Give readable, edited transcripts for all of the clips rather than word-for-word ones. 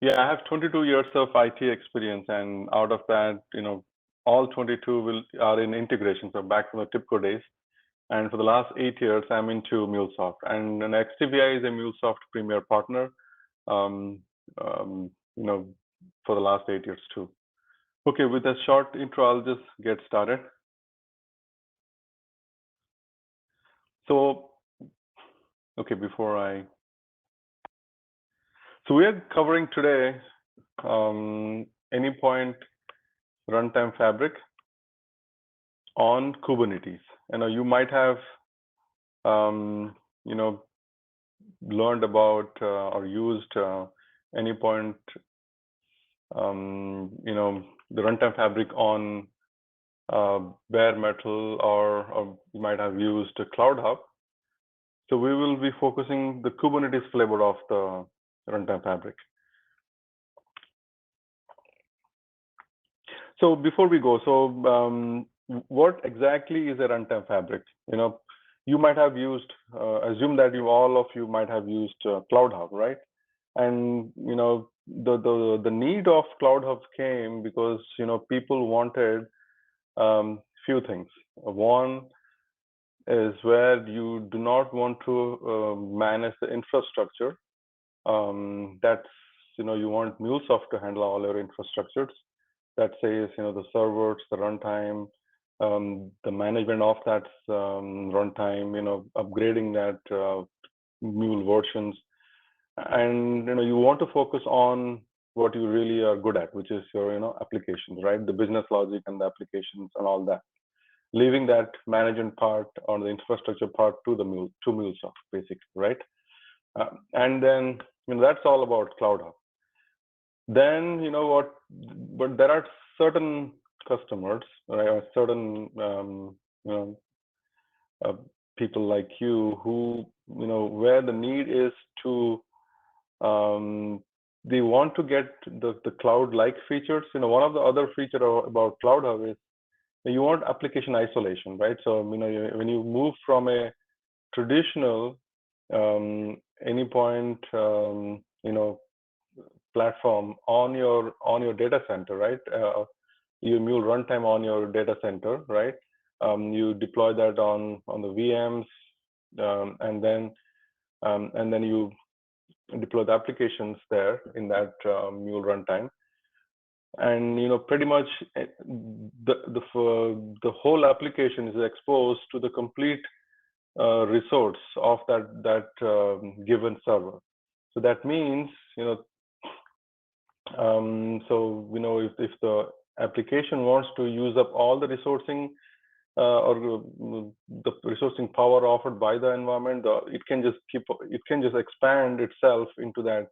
Yeah, I have 22 years of IT experience, and out of that, all 22 are in integration. So back from the TIPCO days, and for the last 8 years, I'm into MuleSoft, and XTVI is a MuleSoft Premier partner. Um, um, you know, for the last 8 years too. Okay, with a short intro, I'll just get started. So, okay, so we are covering today Anypoint Runtime Fabric on Kubernetes. You might have, learned about or used Anypoint, the Runtime Fabric on bare metal, or you might have used Cloud Hub. So we will be focusing the Kubernetes flavor of the Runtime Fabric. So before we go, what exactly is a Runtime Fabric? You might have used, assume that all of you might have used Cloud Hub, right? And the need of Cloud Hub came because people wanted few things. One is where you do not want to manage the infrastructure. That's you want MuleSoft to handle all your infrastructures. That says the servers, the runtime, the management of that runtime, upgrading that Mule versions, and you want to focus on what you really are good at, which is your applications, right? The business logic and the applications and all that. Leaving that management part or the infrastructure part to MuleSoft, basically, right? And then that's all about Cloud Hub. Then but there are certain customers, right, or certain people like you who where the need is to they want to get the cloud-like features. One of the other features about Cloud Hub is you want application isolation, right? So when you move from a traditional Anypoint platform on your data center, right? Your Mule runtime on your data center, right? You deploy that on the VMs, and then you deploy the applications there in that Mule runtime, and pretty much the whole application is exposed to the complete resource of that given server. So that means if the application wants to use up all the resourcing or the resourcing power offered by the environment, it can just expand itself into that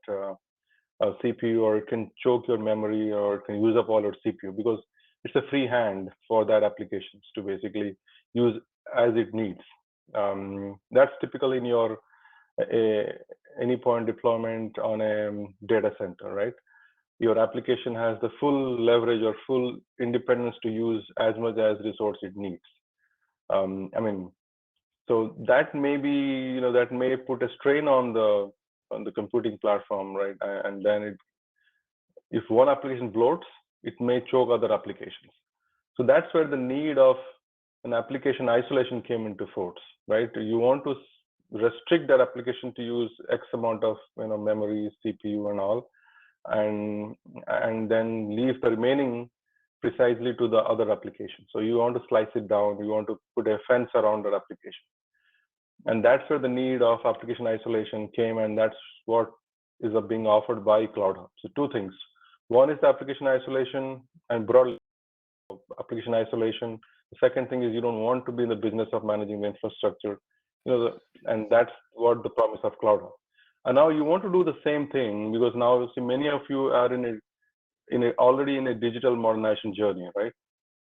CPU, or it can choke your memory, or it can use up all your CPU, because it's a free hand for that applications to basically use as it needs. That's typically in your Anypoint deployment on a data center, right? Your application has the full leverage or full independence to use as much as resource it needs. So that may be, that may put a strain on the computing platform, right? And then if one application bloats, it may choke other applications. So that's where the need of an application isolation came into force, right? You want to restrict that application to use X amount of memory, CPU, and all, and then leave the remaining precisely to the other application. So you want to slice it down. You want to put a fence around that application, and that's where the need of application isolation came, and that's what is being offered by Cloud Hub. So two things. One is the application isolation, and broadly application isolation. The second thing is you don't want to be in the business of managing the infrastructure, and that's what the promise of Cloud Hub. And now you want to do the same thing, because now see many of you are already in a digital modernization journey, right?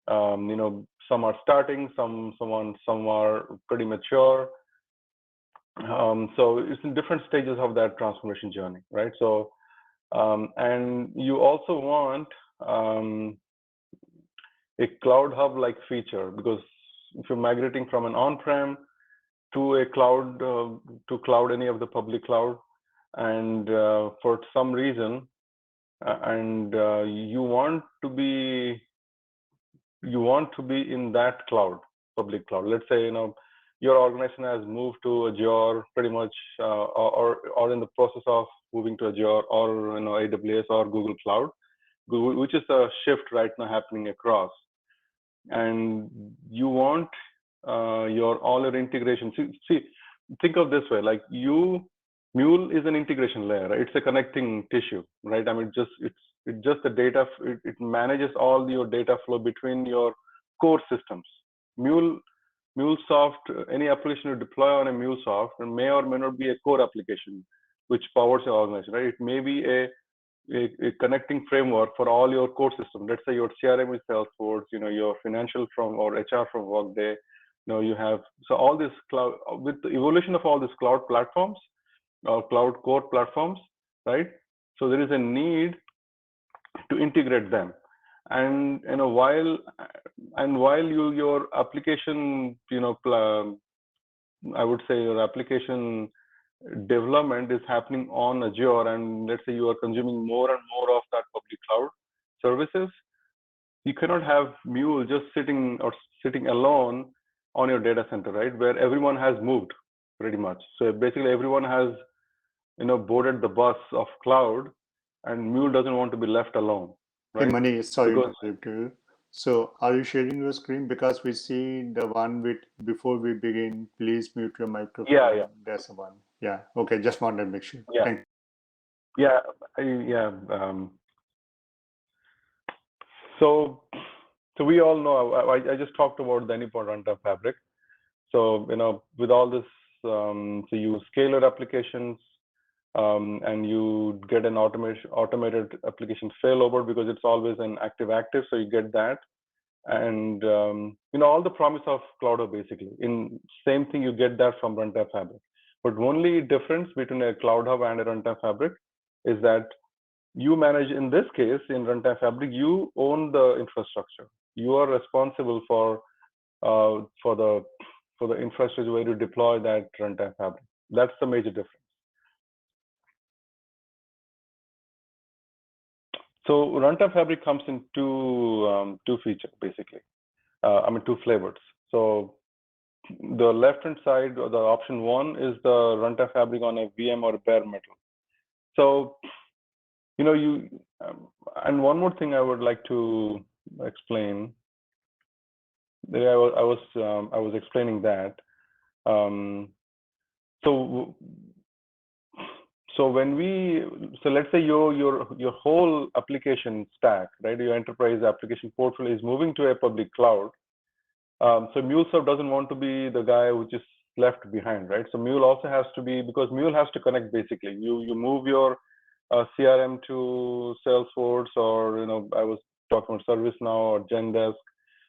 Some are starting, some are pretty mature. So it's in different stages of that transformation journey, right? So and you also want a Cloud Hub like feature, because if you're migrating from an on-prem to a cloud, to cloud, any of the public cloud, and for some reason and you want to be in that cloud, public cloud. Let's say your organization has moved to Azure pretty much, or in the process of moving to Azure or AWS or Google Cloud, which is a shift right now happening across. And you want all your integration. See, think of this way: like Mule is an integration layer, right? It's a connecting tissue, right? I mean, it's just the data. It manages all your data flow between your core systems. MuleSoft, any application you deploy on a MuleSoft may or may not be a core application which powers your organization, right? It may be a connecting framework for all your core systems. Let's say your CRM is Salesforce, your financial or HR from Workday. You have, so all this cloud, with the evolution of all these cloud platforms or cloud core platforms, right? So there is a need to integrate them. And while your application, I would say your application development is happening on Azure, and let's say you are consuming more and more of that public cloud services, you cannot have Mule just sitting alone on your data center, right? Where everyone has moved pretty much. So basically everyone has, boarded the bus of cloud, and Mule doesn't want to be left alone, right? Hey, Mani, sorry to interrupt you. So are you sharing your screen? Because we see the one with, before we begin, please mute your microphone. Yeah. That's the one. Yeah. Okay. Just wanted to make sure. Yeah. Thank you. So we all know, I just talked about the Anypoint Runtime Fabric. So, with all this, so you scale your applications, and you get an automated application failover because it's always an active. So you get that. And, all the promise of Cloud basically. In same thing, you get that from Runtime Fabric. But only difference between a Cloud Hub and a Runtime Fabric is that you manage, in this case, in Runtime Fabric, you own the infrastructure. You are responsible for the infrastructure where you deploy that Runtime Fabric. That's the major difference. So Runtime Fabric comes in two features, basically. Two flavors. So the left-hand side, or the option one, is the Runtime Fabric on a VM or bare metal. So, and one more thing I would like to explain. I was explaining that. So let's say your whole application stack, right? Your enterprise application portfolio is moving to a public cloud. So MuleSoft doesn't want to be the guy which is left behind, right? So Mule also has to be, because Mule has to connect basically. You move your CRM to Salesforce, or I was talking about ServiceNow or Zendesk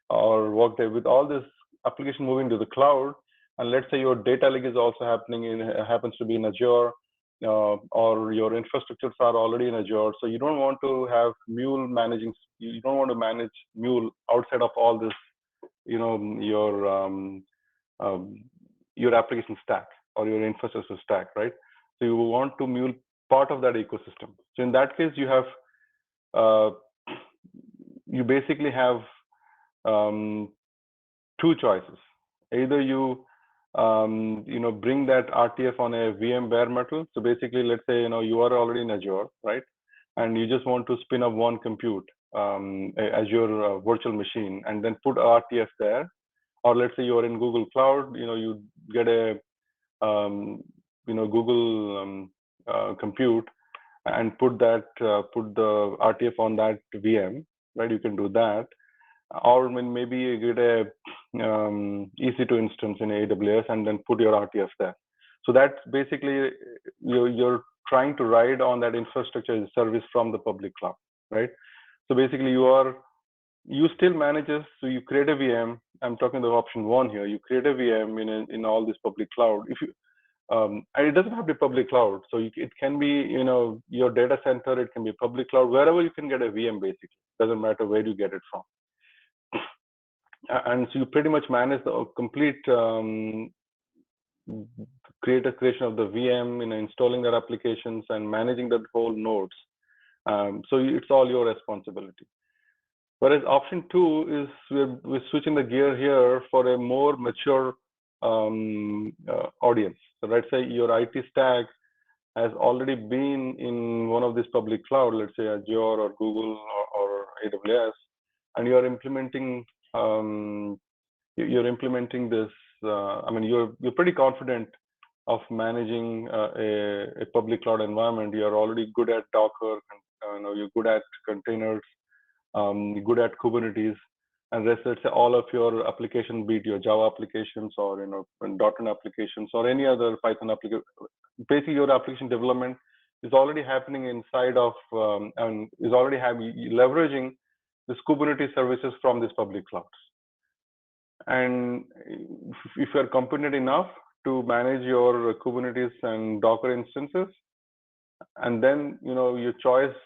or Workday, with all this application moving to the cloud. And let's say your data lake is also happens to be in Azure, or your infrastructures are already in Azure. So you don't want to have Mule managing. You don't want to manage Mule outside of all this, your application stack or your infrastructure stack, right? So you want to Mule part of that ecosystem. So in that case, you have you basically have two choices. Either you bring that RTF on a VM bare metal. So basically, let's say you are already in Azure, right? And you just want to spin up one compute, Azure virtual machine, and then put RTF there. Or let's say you're in Google Cloud, you get a Google compute and put the RTF on that VM, right? You can do that. Or maybe you get a EC2 instance in AWS and then put your RTF there. So that's basically you're trying to ride on that infrastructure as a service from the public cloud, right? So basically you still manages. So you create a VM. I'm talking about option one here. You create a VM in all this public cloud. If you and it doesn't have to be public cloud. So it can be your data center. It can be public cloud, wherever you can get a VM. Basically, doesn't matter where you get it from. And so you pretty much manage the complete creation of the VM, installing their applications and managing that whole nodes. So it's all your responsibility. Whereas option two is we're switching the gear here for a more mature audience. So let's say your IT stack has already been in one of these public cloud, let's say Azure or Google or AWS, and you're implementing this. I mean, you're pretty confident of managing a public cloud environment. You're already good at Docker, you're good at containers, you're good at Kubernetes, and let's say all of your application, be it your Java applications or .NET applications or any other Python application, basically your application development is already happening inside of and is already leveraging this Kubernetes services from these public clouds. And if you're competent enough to manage your Kubernetes and Docker instances, and then your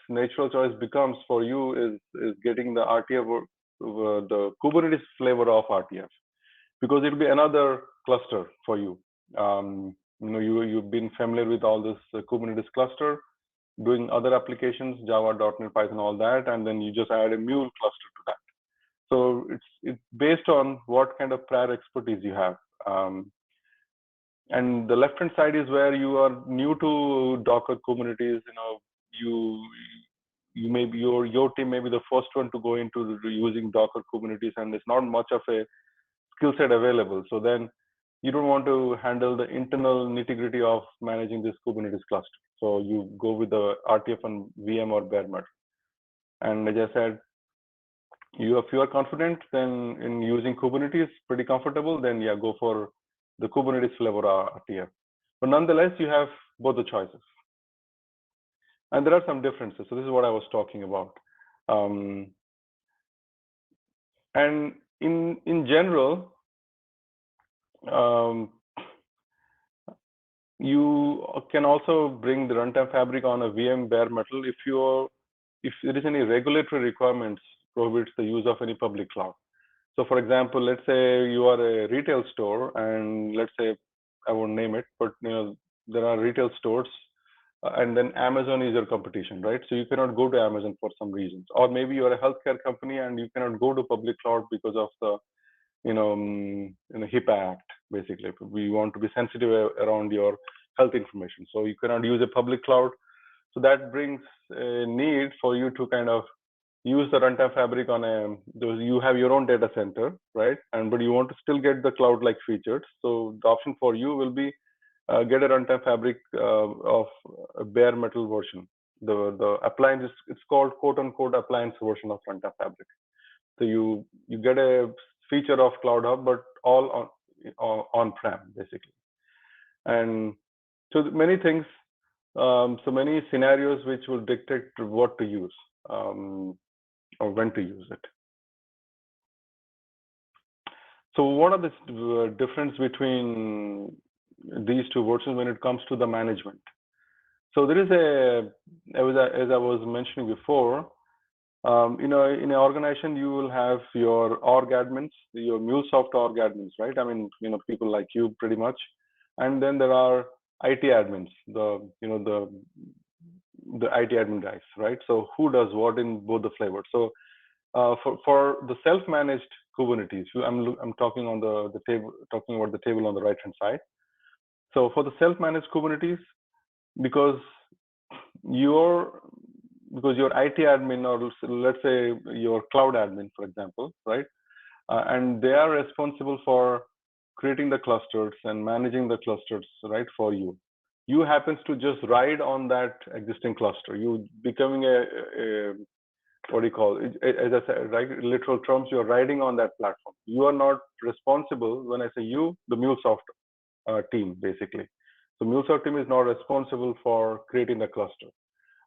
natural choice becomes for you is getting the RTF, the Kubernetes flavor of RTF, because it'll be another cluster for you. You've been familiar with all this Kubernetes cluster, doing other applications, Java, .NET, Python, all that, and then you just add a Mule cluster to that. So it's based on what kind of prior expertise you have. And the left-hand side is where you are new to Docker, Kubernetes. You may be your team may be the first one to go into using Docker, Kubernetes, and there's not much of a skill set available. So then you don't want to handle the internal nitty-gritty of managing this Kubernetes cluster. So you go with the RTF and VM or bare metal. And as I said, if you are confident then in using Kubernetes, pretty comfortable, then yeah, go for the Kubernetes flavor RTF. But nonetheless, you have both the choices. And there are some differences. So this is what I was talking about. And in general, you can also bring the runtime fabric on a VM bare metal if there is any regulatory requirements prohibits the use of any public cloud. So for example, let's say you are a retail store, and let's say, I won't name it, but there are retail stores, and then Amazon is your competition, right? So you cannot go to Amazon for some reasons. Or maybe you're a healthcare company and you cannot go to public cloud because of the HIPAA Act, basically. We want to be sensitive around your health information. So you cannot use a public cloud. So that brings a need for you to kind of use the runtime fabric on you have your own data center, right? But you want to still get the cloud-like features. So the option for you will be get a runtime fabric of a bare metal version. The appliance, it's called quote unquote appliance version of runtime fabric. So you get a feature of Cloud Hub, but all on-prem basically. And so many things, so many scenarios which will dictate what to use or when to use it. So what are the difference between these two versions when it comes to the management? So there is as I was mentioning before, in an organization, you will have your org admins, your MuleSoft org admins, right? I mean, people like you pretty much. And then there are IT admins, the IT admin guys, right? So who does what in both the flavors? So for the self-managed Kubernetes, I'm talking on the table, talking about the table on the right-hand side. So for the self-managed Kubernetes, because your IT admin, or let's say your cloud admin, for example, right? And they are responsible for creating the clusters and managing the clusters, right, for you. You happens to just ride on that existing cluster. You becoming what do you call it? As I said, right, literal terms, you're riding on that platform. You are not responsible. When I say you, the MuleSoft team, basically. So MuleSoft team is not responsible for creating the cluster.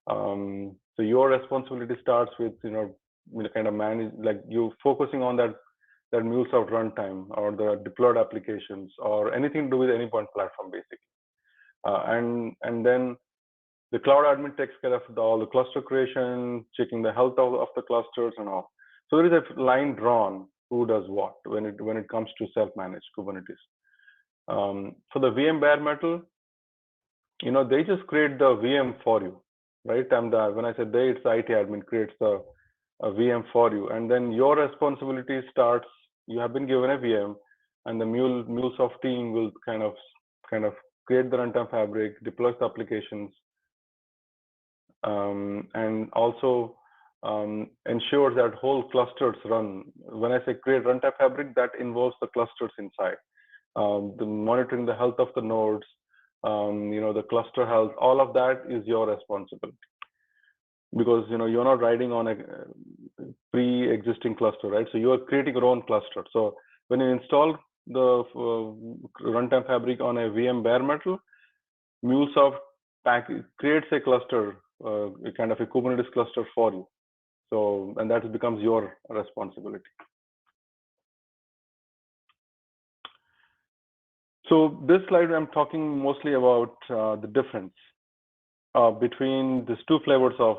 So your responsibility starts with kind of manage, like you focusing on that MuleSoft runtime or the deployed applications or anything to do with Anypoint Platform, basically. And then the cloud admin takes care of all the cluster creation, checking the health of the clusters and all. So there is a line drawn who does what when it comes to self-managed Kubernetes. For the VM bare metal, they just create the VM for you. right? When I say they, it's the IT admin creates a VM for you, and then your responsibility starts. You have been given a VM, and the MuleSoft team will kind of create the runtime fabric, deploy the applications, and also ensures that whole clusters run. When I say create runtime fabric, that involves the clusters inside, the monitoring the health of the nodes, the cluster health. All of that is your responsibility, because you're not riding on a pre-existing cluster, right? So you are creating your own cluster. So when you install the runtime fabric on a VM bare metal, MuleSoft creates a cluster, a kind of a Kubernetes cluster for you. So, and that becomes your responsibility. So this slide, I'm talking mostly about the difference between these two flavors of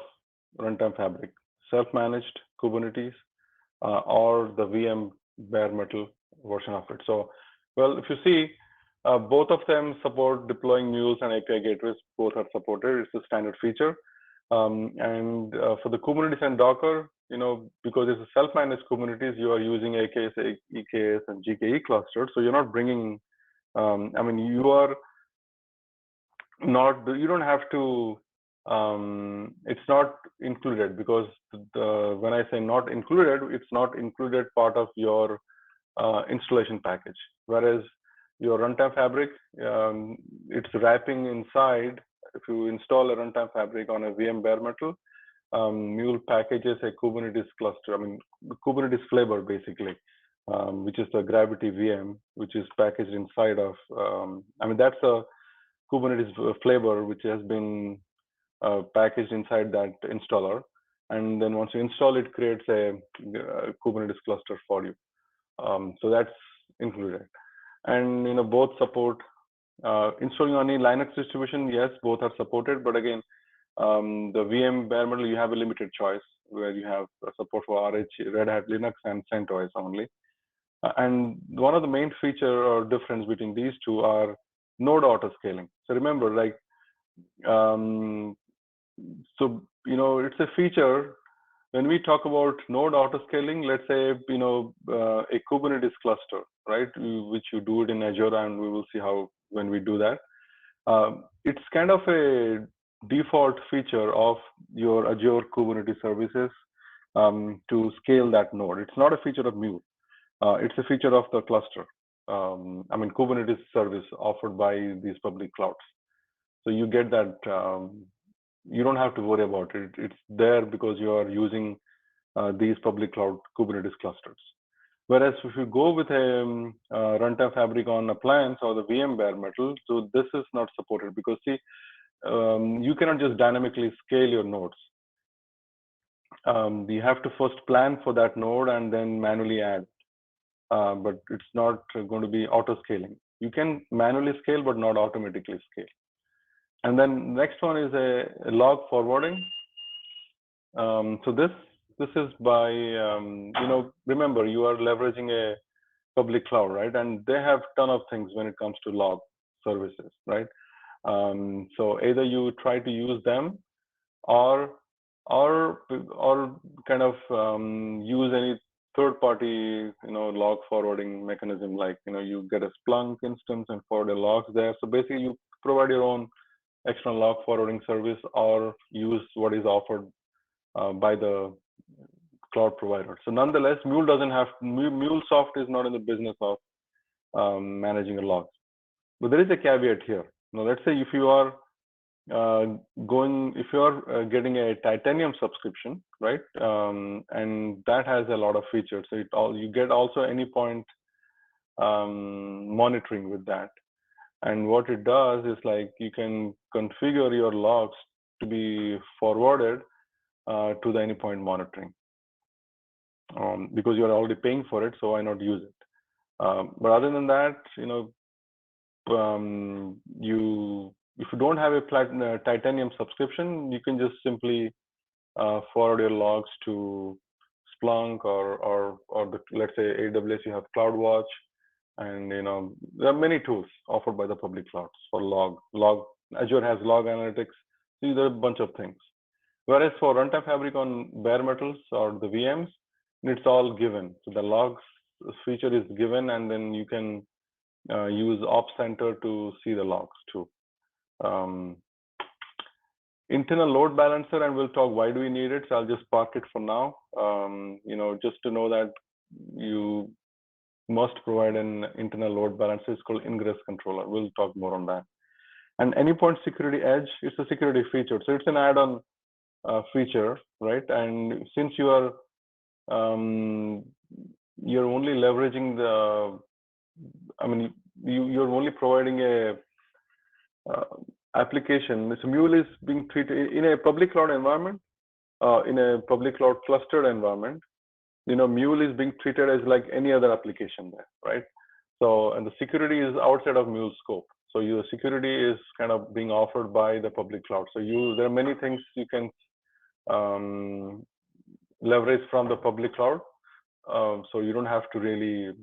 runtime fabric: self-managed Kubernetes or the VM bare metal version of it. So, well, if you see, both of them support deploying mules and API gateways. Both are supported. It's a standard feature. And for the Kubernetes and Docker, because it's a self-managed Kubernetes, you are using AKS, EKS, and GKE clusters. So you're not bringing, you are not, you don't have to, it's not included, because when I say not included, it's not included part of your installation package. Whereas your runtime fabric, it's wrapping inside. If you install a runtime fabric on a VM bare metal, Mule packages a Kubernetes cluster, the Kubernetes flavor basically, which is the Gravity VM, which is packaged inside of, that's a Kubernetes flavor which has been packaged inside that installer. And then once you install it, creates a Kubernetes cluster for you. So that's included. And both support installing on any Linux distribution. Yes, both are supported, but again, the VM bare metal, you have a limited choice where you have support for RH, Red Hat Linux, and CentOS only. And one of the main feature or difference between these two are node auto scaling. So remember, like, it's a feature. When we talk about node auto scaling, let's say, a Kubernetes cluster, right, which you do it in Azure, and we will see how when we do that. It's kind of a default feature of your Azure Kubernetes services to scale that node. It's not a feature of Mule. It's a feature of the cluster. Kubernetes service offered by these public clouds. So you get that. You don't have to worry about it. It's there because you are using these public cloud Kubernetes clusters. Whereas if you go with a runtime fabric on appliance or the VM bare metal, so this is not supported, because see, you cannot just dynamically scale your nodes. You have to first plan for that node and then manually add. But it's not going to be auto scaling. You can manually scale, but not automatically scale. And then next one is a log forwarding. So this is by, remember, you are leveraging a public cloud, right? And they have ton of things when it comes to log services, right? So either you try to use them or kind of use any third-party, log forwarding mechanism, like, you get a Splunk instance and forward the logs there. So basically, you provide your own external log forwarding service or use what is offered by the cloud provider. So nonetheless, MuleSoft is not in the business of managing a logs. But there is a caveat here. Now, let's say if you are getting a Titanium subscription, right? And that has a lot of features. So you get also Anypoint monitoring with that. And what it does is, like, you can configure your logs to be forwarded to the Anypoint monitoring, because you're already paying for it, so why not use it? But other than that, if you don't have a Titanium subscription, you can just simply forward your logs to Splunk or let's say AWS. You have CloudWatch, and there are many tools offered by the public clouds for log. Azure has log analytics. These are a bunch of things. Whereas for runtime fabric on bare metals or the VMs, it's all given. So the logs feature is given, and then you can use Ops Center to see the logs too. Internal load balancer, and we'll talk why do we need it. So I'll just park it for now. Just to know that you must provide an internal load balancer. It's called ingress controller. We'll talk more on that. And Anypoint Security Edge is a security feature. So it's an add-on feature, right? And since you are you're only leveraging the, you're only providing a application. So Mule is being treated in a public cloud environment, in a public cloud clustered environment. Mule is being treated as like any other application there, right? So, and the security is outside of Mule's scope. So your security is kind of being offered by the public cloud. So there are many things you can leverage from the public cloud. So you don't have to really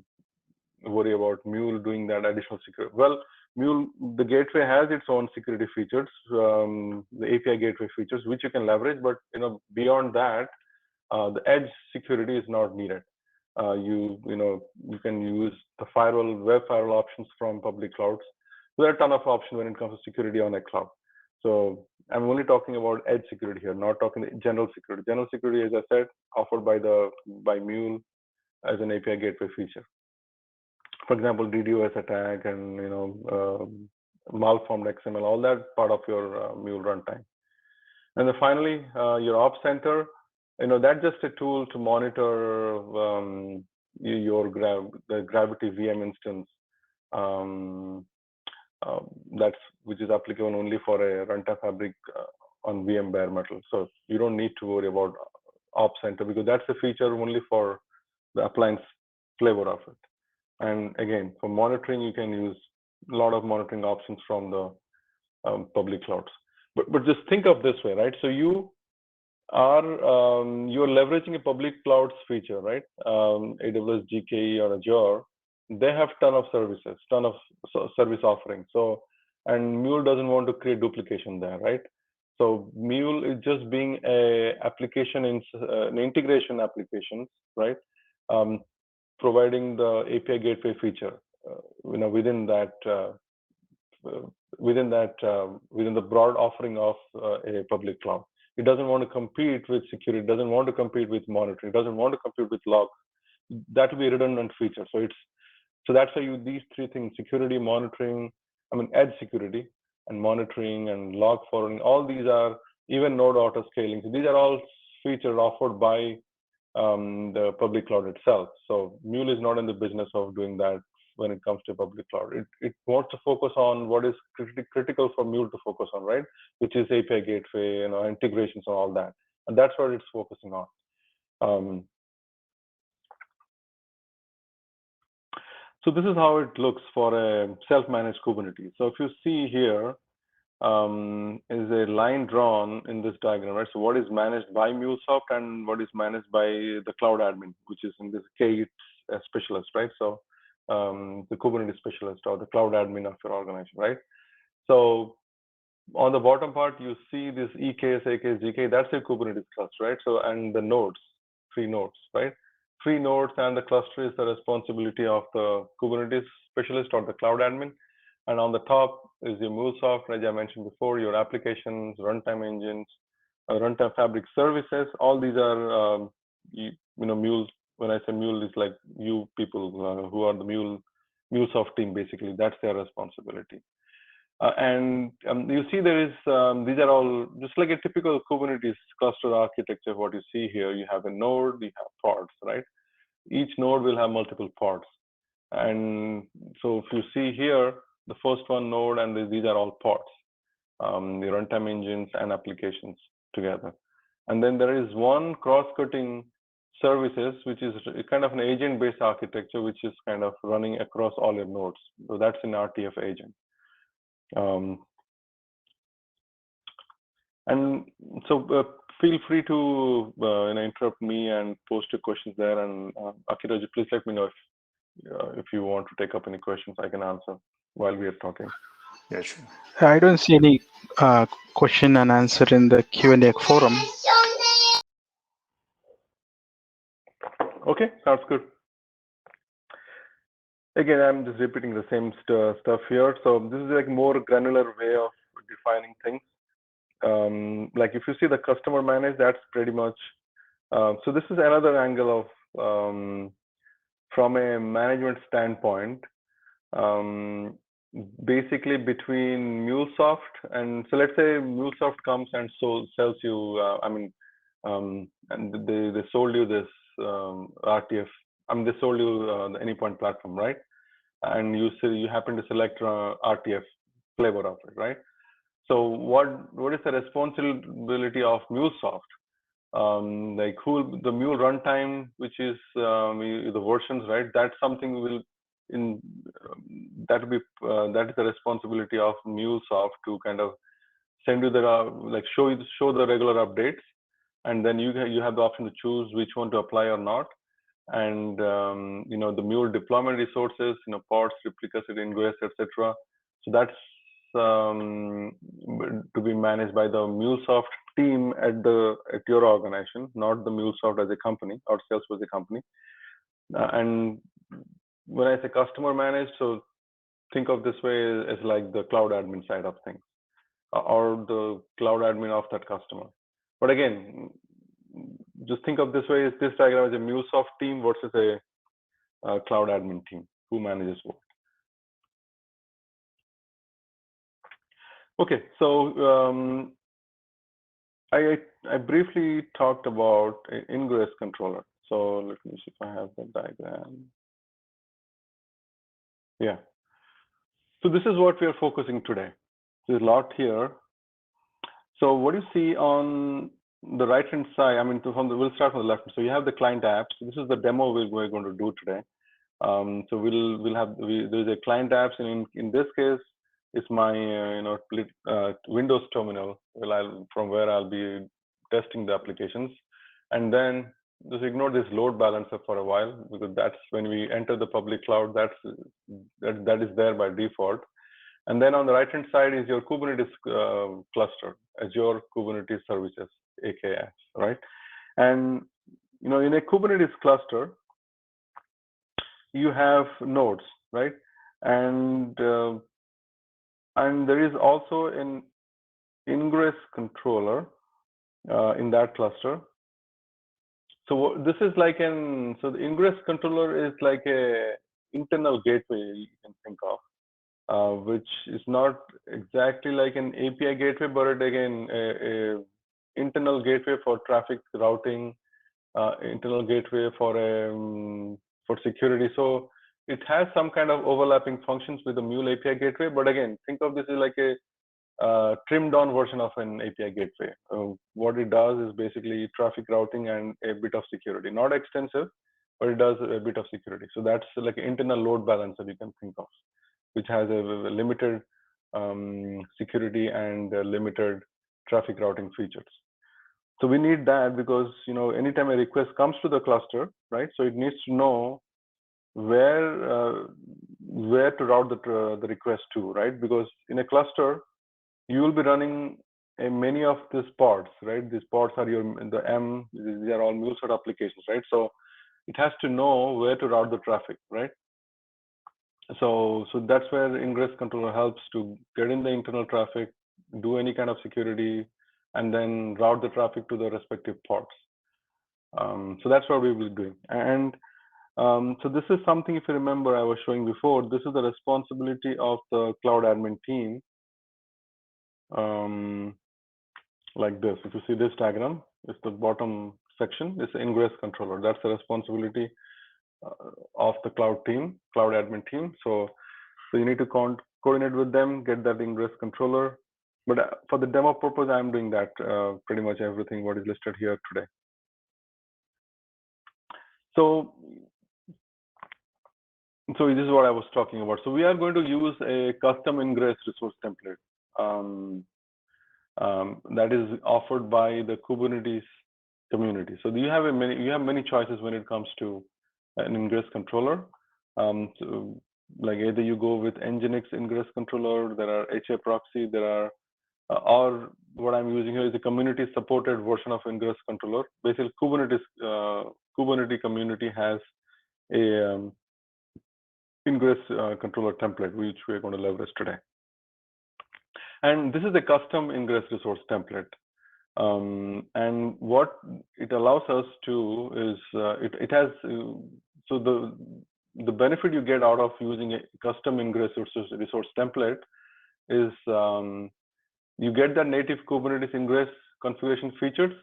worry about Mule doing that additional security. Well, Mule, the gateway has its own security features, the API gateway features, which you can leverage. But beyond that, the edge security is not needed. You can use the web firewall options from public clouds. So there are a ton of options when it comes to security on a cloud. So I'm only talking about edge security here, not talking general security. General security, as I said, offered by Mule as an API gateway feature. For example, DDoS attack and malformed XML, all that part of your Mule runtime. And then finally, your Ops Center, that's just a tool to monitor the Gravity VM instance. Which is applicable only for a runtime fabric on VM bare metal. So you don't need to worry about Ops Center because that's a feature only for the appliance flavor of it. And again, for monitoring, you can use a lot of monitoring options from the public clouds. But just think of this way, right? So you're leveraging a public clouds feature, right? AWS, GKE, or Azure. They have ton of services, ton of service offerings. So, and Mule doesn't want to create duplication there, right? So Mule is just being a application an integration applications, right? Providing the API gateway feature, within the broad offering of a public cloud. It doesn't want to compete with security. It doesn't want to compete with monitoring. It doesn't want to compete with logs. That will be a redundant feature. So that's why these three things: security, monitoring, edge security, and monitoring and log forwarding. All these are even node auto scaling. So these are all features offered by the public cloud itself. So Mule is not in the business of doing that when it comes to public cloud. It wants to focus on what is critical for Mule to focus on, right? Which is API gateway, integrations and all that. And that's what it's focusing on. So this is how it looks for a self-managed Kubernetes. So if you see here, is a line drawn in this diagram, right? So what is managed by MuleSoft and what is managed by the cloud admin, which is in this case a specialist, right? So the Kubernetes specialist or the cloud admin of your organization, right? So on the bottom part, you see this EKS, AKS, GK, that's a Kubernetes cluster, right? So, and the nodes, 3 nodes, right? 3 nodes, and the cluster is the responsibility of the Kubernetes specialist or the cloud admin. And on the top is your MuleSoft, as I mentioned before, your applications, runtime engines, runtime fabric services. All these are, Mule. When I say Mule, it's like you people who are the MuleSoft team, basically. That's their responsibility. And you see there is, these are all just like a typical Kubernetes cluster architecture. What you see here, you have a node, you have pods, right? Each node will have multiple pods. And so if you see here, the first one node, and these are all pods, the runtime engines and applications together. And then there is one cross-cutting services, which is kind of an agent-based architecture, which is kind of running across all your nodes. So that's an RTF agent. And so feel free to interrupt me and post your questions there. And Akira, please let me know if you want to take up any questions I can answer while we are talking. Yeah, sure. I don't see any question and answer in the Q&A forum. Okay, sounds good. Again, I'm just repeating the same stuff here. So this is like more granular way of defining things. Like if you see the customer manage, that's pretty much. So this is another angle of from a management standpoint. Basically between MuleSoft and so let's say MuleSoft comes and sells you. And they sold you this RTF. They sold you the Anypoint platform, right? And you happen to select RTF flavor of it, right? So what is the responsibility of MuleSoft? Like the Mule runtime, which is the versions, right? That's something will in that will be that is the responsibility of MuleSoft to kind of send you the like show the regular updates, and then you have the option to choose which one to apply or not. And the Mule deployment resources, pods, replicas, ingress, etc. So that's to be managed by the MuleSoft team at your organization, not the MuleSoft as a company or Salesforce as a company. And when I say customer managed, so think of this way as like the cloud admin side of things, or the cloud admin of that customer. But again, just think of this way: is this diagram as a MuleSoft team versus a cloud admin team who manages what? Okay, so I briefly talked about ingress controller. So let me see if I have that diagram. Yeah. So this is what we are focusing today. There's a lot here. So what you see on the right-hand side, we'll start from the left. So you have the client apps. This is the demo we're going to do today. So there's a client apps, and in this case, it's my Windows terminal. From where I'll be testing the applications, and then just ignore this load balancer for a while, because that's when we enter the public cloud. That is there by default. And then on the right hand side is your Kubernetes cluster, Azure Kubernetes services, AKS, right? And in a Kubernetes cluster, you have nodes, right? And there is also an ingress controller in that cluster. So this is like so the ingress controller is like a internal gateway you can think of, which is not exactly like an API gateway, but again, a internal gateway for traffic routing, internal gateway for security. So it has some kind of overlapping functions with the Mule API gateway, but again, think of this as like a trimmed down version of an API gateway. What it does is basically traffic routing and a bit of security, not extensive, but it does a bit of security. So that's like an internal load balancer you can think of, which has a limited security and limited traffic routing features. So we need that because anytime a request comes to the cluster, right? So it needs to know where to route the request to, right? Because in a cluster, you will be running many of these pods, right? These pods are the these are all MuleSoft applications, right? So it has to know where to route the traffic, right? So that's where ingress controller helps to get in the internal traffic, do any kind of security, and then route the traffic to the respective pods. So that's what we will be doing. And so this is something, if you remember, I was showing before. This is the responsibility of the cloud admin team. Like this. If you see this diagram, it's the bottom section. It's the ingress controller. That's the responsibility of the cloud admin team. So you need to coordinate with them, get that ingress controller. But for the demo purpose, I'm doing that pretty much everything what is listed here today. So this is what I was talking about. So we are going to use a custom ingress resource template that is offered by the Kubernetes community. So you have many choices when it comes to an ingress controller. So like either you go with Nginx ingress controller, there are HA proxy, there are, or what I'm using here is a community supported version of ingress controller. Basically, Kubernetes community has a ingress controller template, which we're going to leverage today. And this is a custom ingress resource template. And what it allows us to is it has so the benefit you get out of using a custom ingress resource template is you get the native Kubernetes ingress configuration features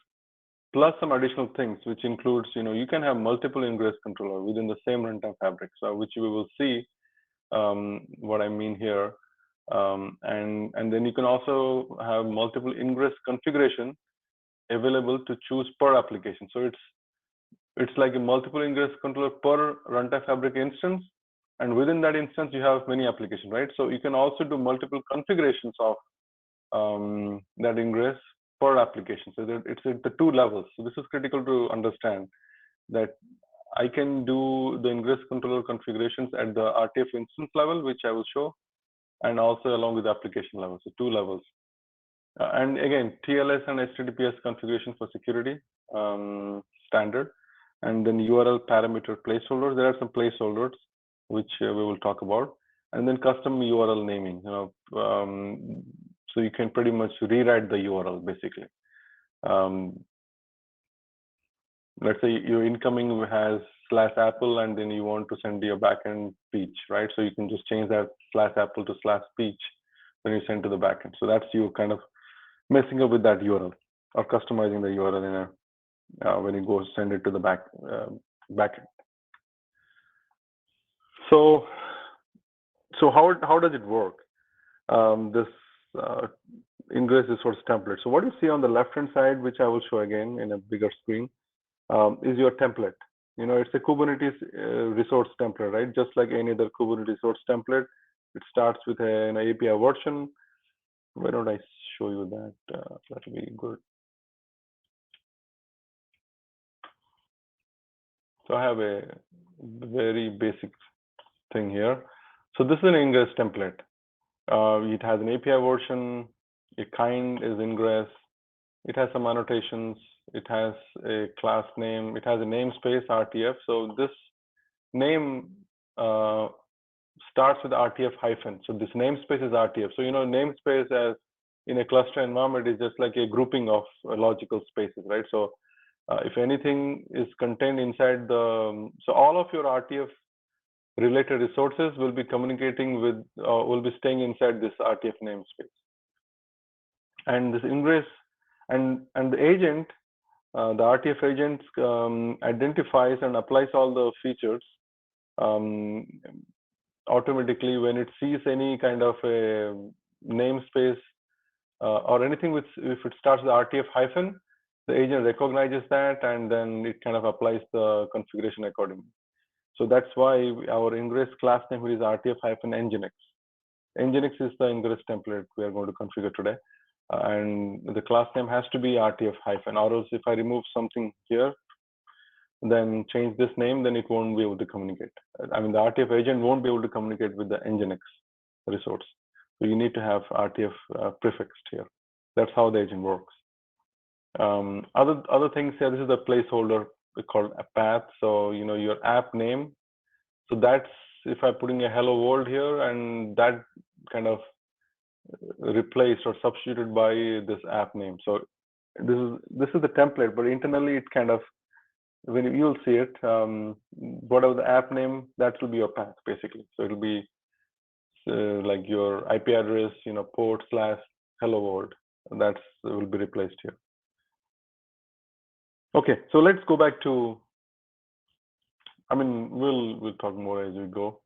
plus some additional things, which includes, you can have multiple ingress controller within the same runtime fabric, so which we will see what I mean here. And then you can also have multiple ingress configuration available to choose per application. So it's like a multiple ingress controller per runtime fabric instance, and within that instance you have many applications, right? So you can also do multiple configurations of that ingress per application. So that it's at the two levels. So this is critical to understand, that I can do the ingress controller configurations at the RTF instance level, which I will show, and also along with the application level. So two levels. And again, TLS and HTTPS configuration for security standard, and then URL parameter placeholders. There are some placeholders which we will talk about, and then custom URL naming. So you can pretty much rewrite the URL basically. Let's say your incoming has /apple, and then you want to send your backend peach, right? So you can just change that /apple to /peach when you send to the backend. So that's you kind of messing up with that URL or customizing the URL in a when you go send it to the backend. So how does it work? This ingress resource template. So what you see on the left hand side, which I will show again in a bigger screen, is your template. It's a Kubernetes resource template, right? Just like any other Kubernetes resource template, it starts with an API version. Why don't I show you that? That'll be good. So I have a very basic thing here. So this is an ingress template. It has an API version. A kind is ingress. It has some annotations. It has a class name. It has a namespace RTF. So this name starts with RTF hyphen. So this namespace is RTF. So namespace as in a cluster environment is just like a grouping of logical spaces, right? So if anything is contained inside the, so all of your RTF related resources will be communicating with, will be staying inside this RTF namespace. And this ingress and the agent, the RTF agent identifies and applies all the features automatically when it sees any kind of a namespace or anything which, if it starts with RTF hyphen, the agent recognizes that, and then it kind of applies the configuration accordingly. So that's why our ingress class name is RTF hyphen Nginx. Nginx is the ingress template we are going to configure today. And the class name has to be RTF hyphen, or else if I remove something here, then change this name, then it won't be able to communicate. I mean, the RTF agent won't be able to communicate with the Nginx resource. So you need to have RTF prefixed here. That's how the agent works. Other things here, this is the placeholder called a path. So, your app name. So that's, if I'm putting a hello world here, and that kind of replaced or substituted by this app name. So this is the template, but internally it kind of, when you'll see it, whatever the app name, that will be your path basically. So it'll be like your IP address, port / hello world. That will be replaced here. Okay, so let's go back to, I mean, we'll talk more as we go.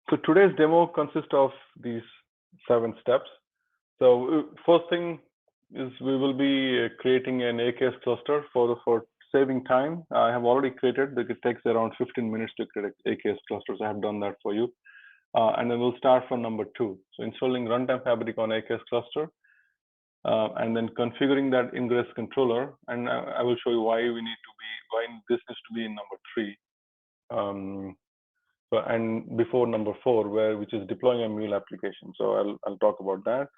So today's demo consists of these 7 steps. So first thing is we will be creating an AKS cluster for saving time. I have already created. It takes around 15 minutes to create AKS clusters. I have done that for you. And then we'll start from number 2. So installing runtime fabric on AKS cluster, and then configuring that ingress controller. And I will show you why this needs to be in number 3. So and before number 4, which is deploying a Mule application. So I'll talk about that.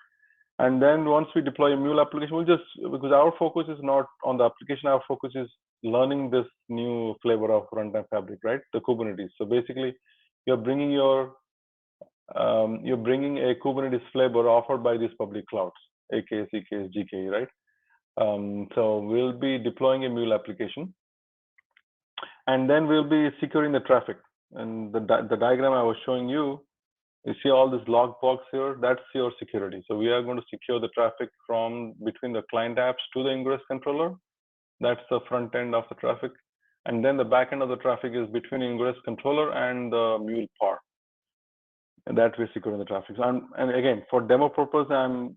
And then once we deploy a Mule application, because our focus is not on the application, our focus is learning this new flavor of runtime fabric, right? The Kubernetes. So basically, you're bringing a Kubernetes flavor offered by these public clouds, AKS, EKS, GKE, right? So we'll be deploying a Mule application, and then we'll be securing the traffic. And the diagram I was showing you, you see all this log box here, that's your security. So we are going to secure the traffic from between the client apps to the ingress controller. That's the front end of the traffic. And then the back end of the traffic is between ingress controller and the Mule part. And that we're securing the traffic. So and again, for demo purpose, I'm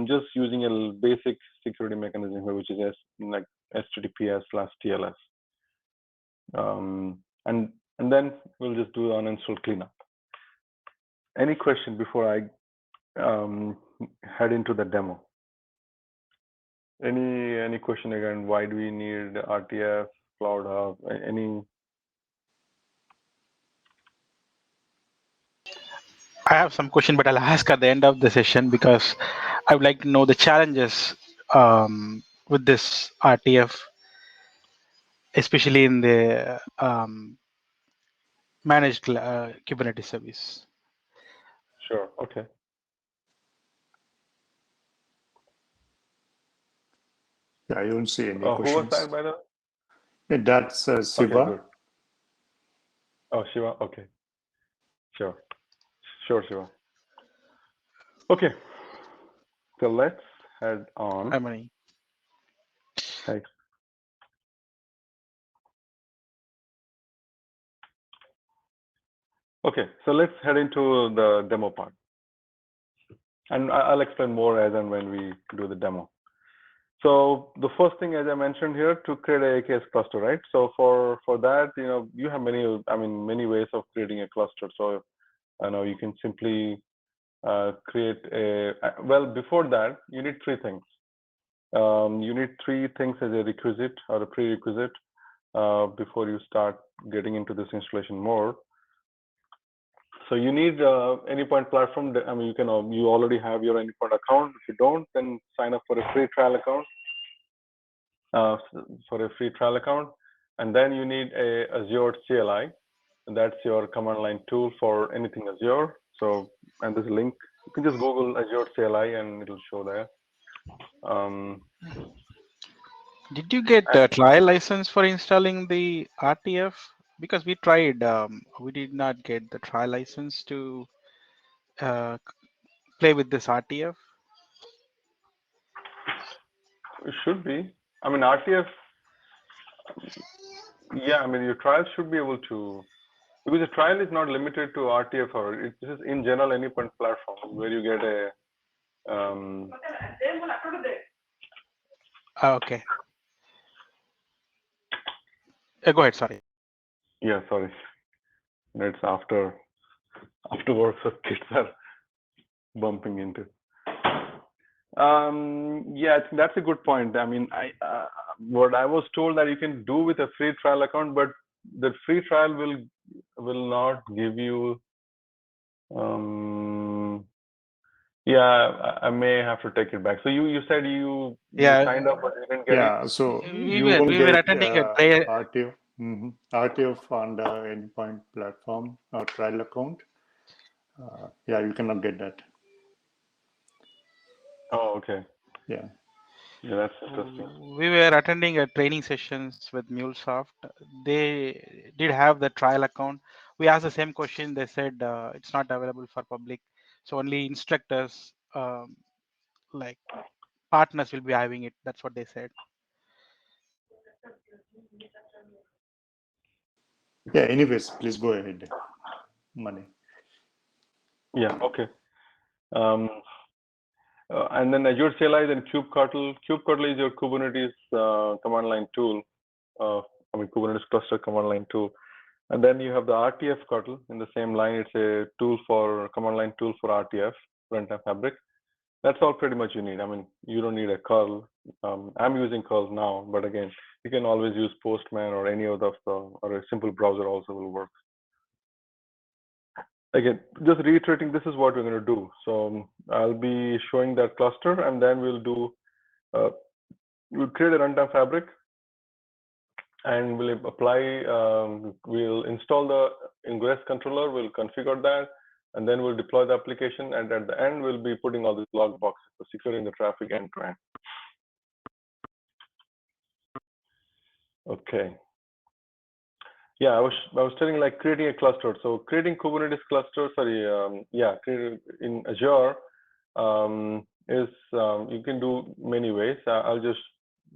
just using a basic security mechanism here, which is like HTTPS/TLS. And then we'll just do an uninstall cleanup. Any question before I head into the demo? Any question again? Why do we need RTF, Cloud Hub? Any? I have some question, but I'll ask at the end of the session because I would like to know the challenges with this RTF, especially in the managed Kubernetes service. Sure. Okay. Yeah, I don't see any Who questions. was that, by the way? Yeah, that's Siva. Okay, good. Oh, Shiva. Okay. Sure, Shiva. Okay. So let's head on. Hi, Mani. Hey. Okay, so let's head into the demo part. And I'll explain more as and when we do the demo. So the first thing, as I mentioned here, to create a AKS cluster, right? So for that, you have many ways of creating a cluster. So I know you can simply create well, before that, you need 3 things. You need 3 things as a requisite or a prerequisite before you start getting into this installation more. So you need Anypoint Platform. You already have your Anypoint account. If you don't, then sign up for a free trial account. And then you need a Azure CLI, and that's your command line tool for anything Azure. So, and there's a link. You can just Google Azure CLI, and it'll show there. Did you get a trial license for installing the RTF? Because we tried, we did not get the trial license to play with this RTF. It should be. RTF. Yeah, your trial should be able to, because the trial is not limited to RTF, or it's just in general Anypoint Platform where you get a. Okay. Go ahead. Sorry. Yeah, sorry. It's after work, so kids are bumping into. Yeah, I think that's a good point. What I was told that you can do with a free trial account, but the free trial will not give you. Yeah, I may have to take it back. So you said you signed up, but you didn't get it. Yeah, so we were attending a RTF, RTF on the Anypoint Platform trial account. Yeah, you cannot get that. Oh, okay. Yeah. Yeah, that's interesting. We were attending a training sessions with MuleSoft. They did have the trial account. We asked the same question. They said it's not available for public. So only instructors, like partners, will be having it. That's what they said. Yeah. Anyways, please go ahead, Mani. Yeah. Okay. And then Azure CLI, then kubectl. Kubectl is your Kubernetes command line tool. Kubernetes cluster command line tool. And then you have the RTF kernel in the same line. It's a command line tool for RTF, Runtime Fabric. That's all pretty much you need. You don't need a curl. I'm using curl now, but again, you can always use Postman or any other or a simple browser also will work. again, just reiterating, this is what we're going to do. So I'll be showing that cluster, and then we'll do, we'll create a runtime fabric, and we'll apply, we'll install the ingress controller, we'll configure that, and then we'll deploy the application. And at the end, we'll be putting all these log boxes for securing the traffic end to end. Okay. Yeah, I was telling, like, creating a cluster. So creating Kubernetes cluster, creating in Azure is you can do many ways. I'll just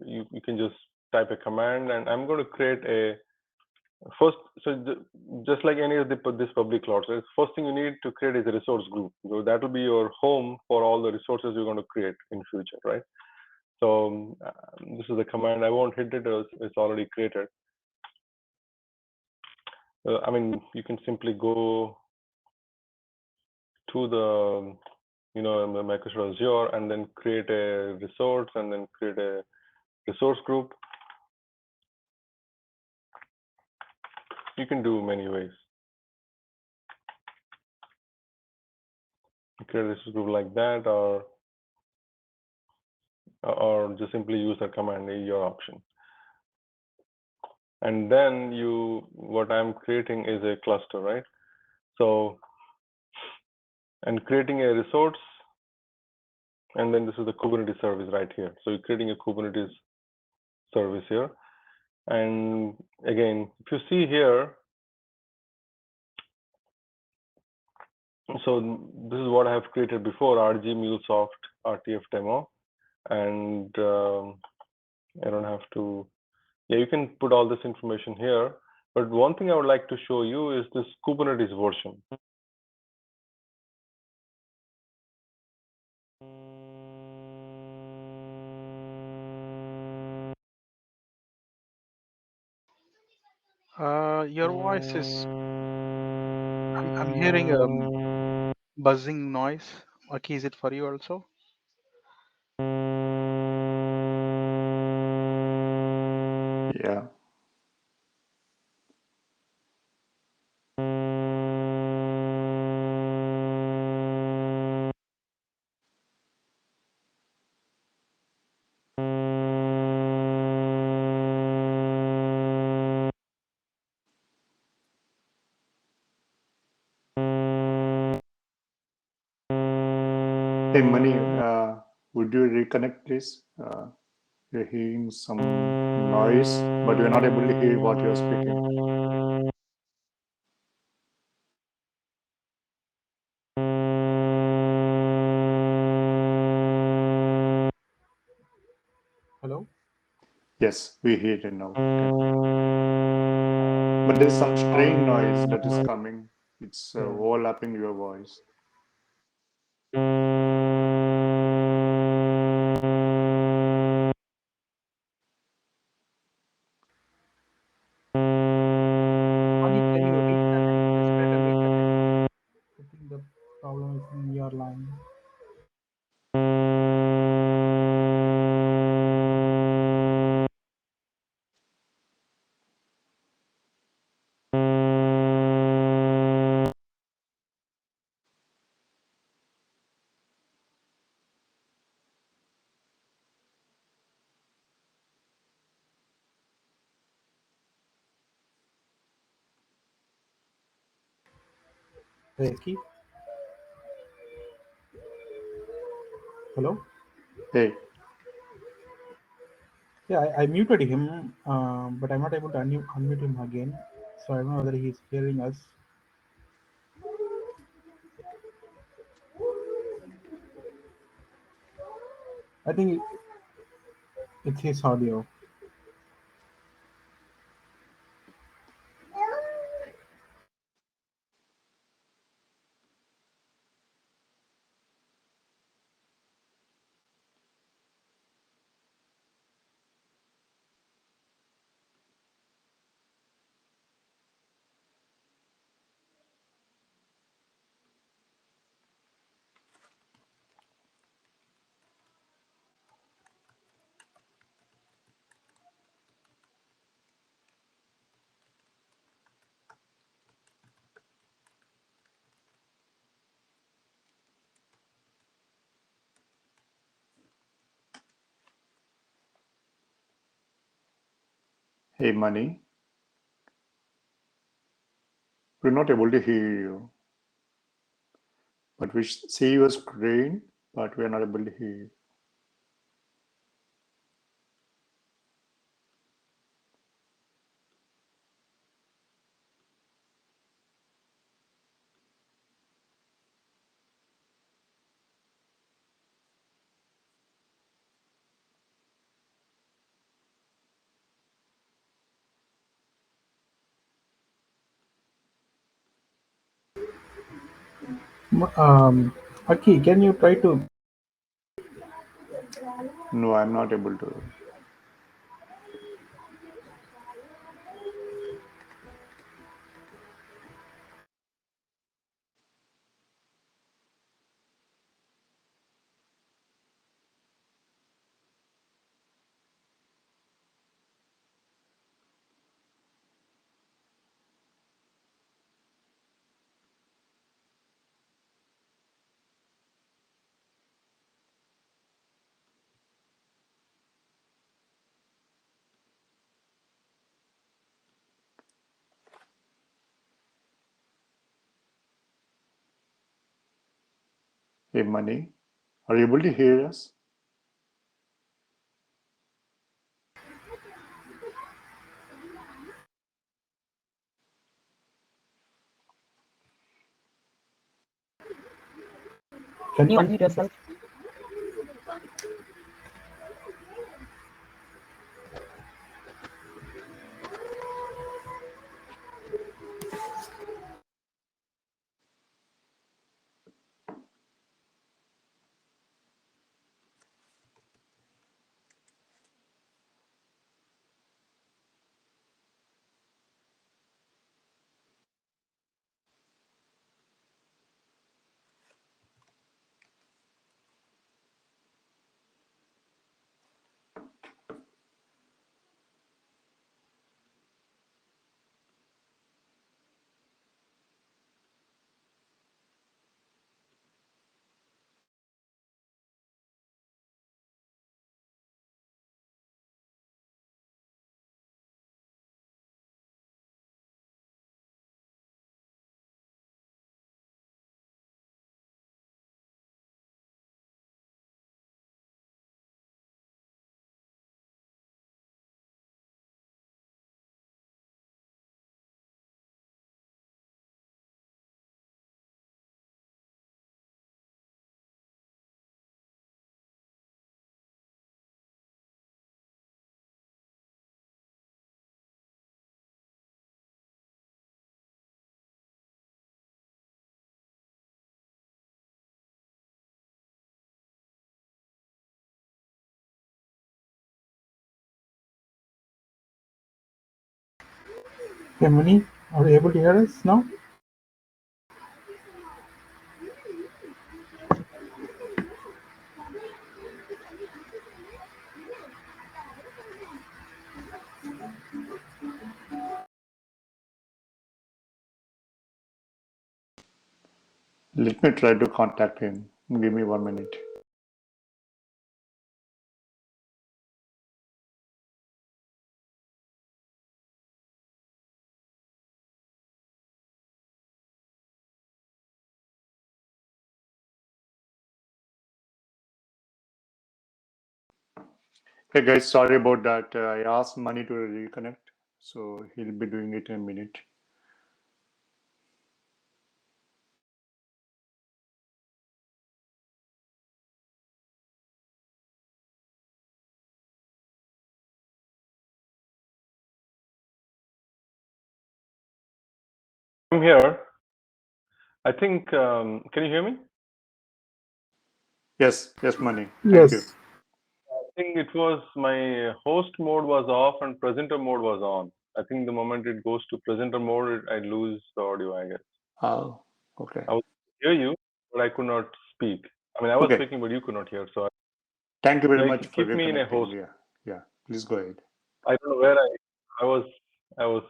you can just type a command, and I'm going to create a first. So just like any of this public cloud, so first thing you need to create is a resource group. So that will be your home for all the resources you're going to create in future, right? So this is the command. I won't hit it; it's already created. I mean, you can simply go to the, Microsoft Azure, and then create a resource, and then create a resource group. You can do many ways. You create a resource group like that, or just simply use a command, your option. And then what I'm creating is a cluster, right? So, and creating a resource, and then this is the Kubernetes service right here. So you're creating a Kubernetes service here. And again, if you see here, so this is what I have created before, RG MuleSoft RTF demo. And I don't have to, yeah, you can put all this information here. But one thing I would like to show you is this Kubernetes version. Your voice is, I'm hearing a buzzing noise. Okay, is it for you also? Yeah. Hey, Mani, would you reconnect, please? We're hearing some noise, but we're not able to hear what you're speaking. Hello? Yes, we hear it now. Okay. But there's some strain noise that is coming. It's overlapping your voice. Mani, can you reconnect? Just try to reconnect. I think the problem is in your line. Hey, Keith. Hello? Hey, Yeah, I muted him, but I'm not able to unmute him again. So I don't know whether he's hearing us. I think it's his audio. Hey, Money. We're not able to hear you. But we see your screen, but we are not able to hear you. Aki, can you try to? No, I'm not able to. Hey, Money. Are you able to hear us? Can you unmute yourself? Hey, Mani, are you able to hear us now? Let me try to contact him. Give me 1 minute. Hey guys, sorry about that. I asked Money to reconnect, so he'll be doing it in a minute. I'm here. I think, can you hear me? Yes, Money. Thank you. Yes. I think it was my host mode was off and presenter mode was on. I think the moment it goes to presenter mode, I lose the audio, I guess. Oh, okay. I was hear you, but I could not speak. I mean, I was Okay. speaking, but you could not hear. So Thank you very like, much for keep me in a host. reconnecting. Yeah. Please go ahead. I don't know where I was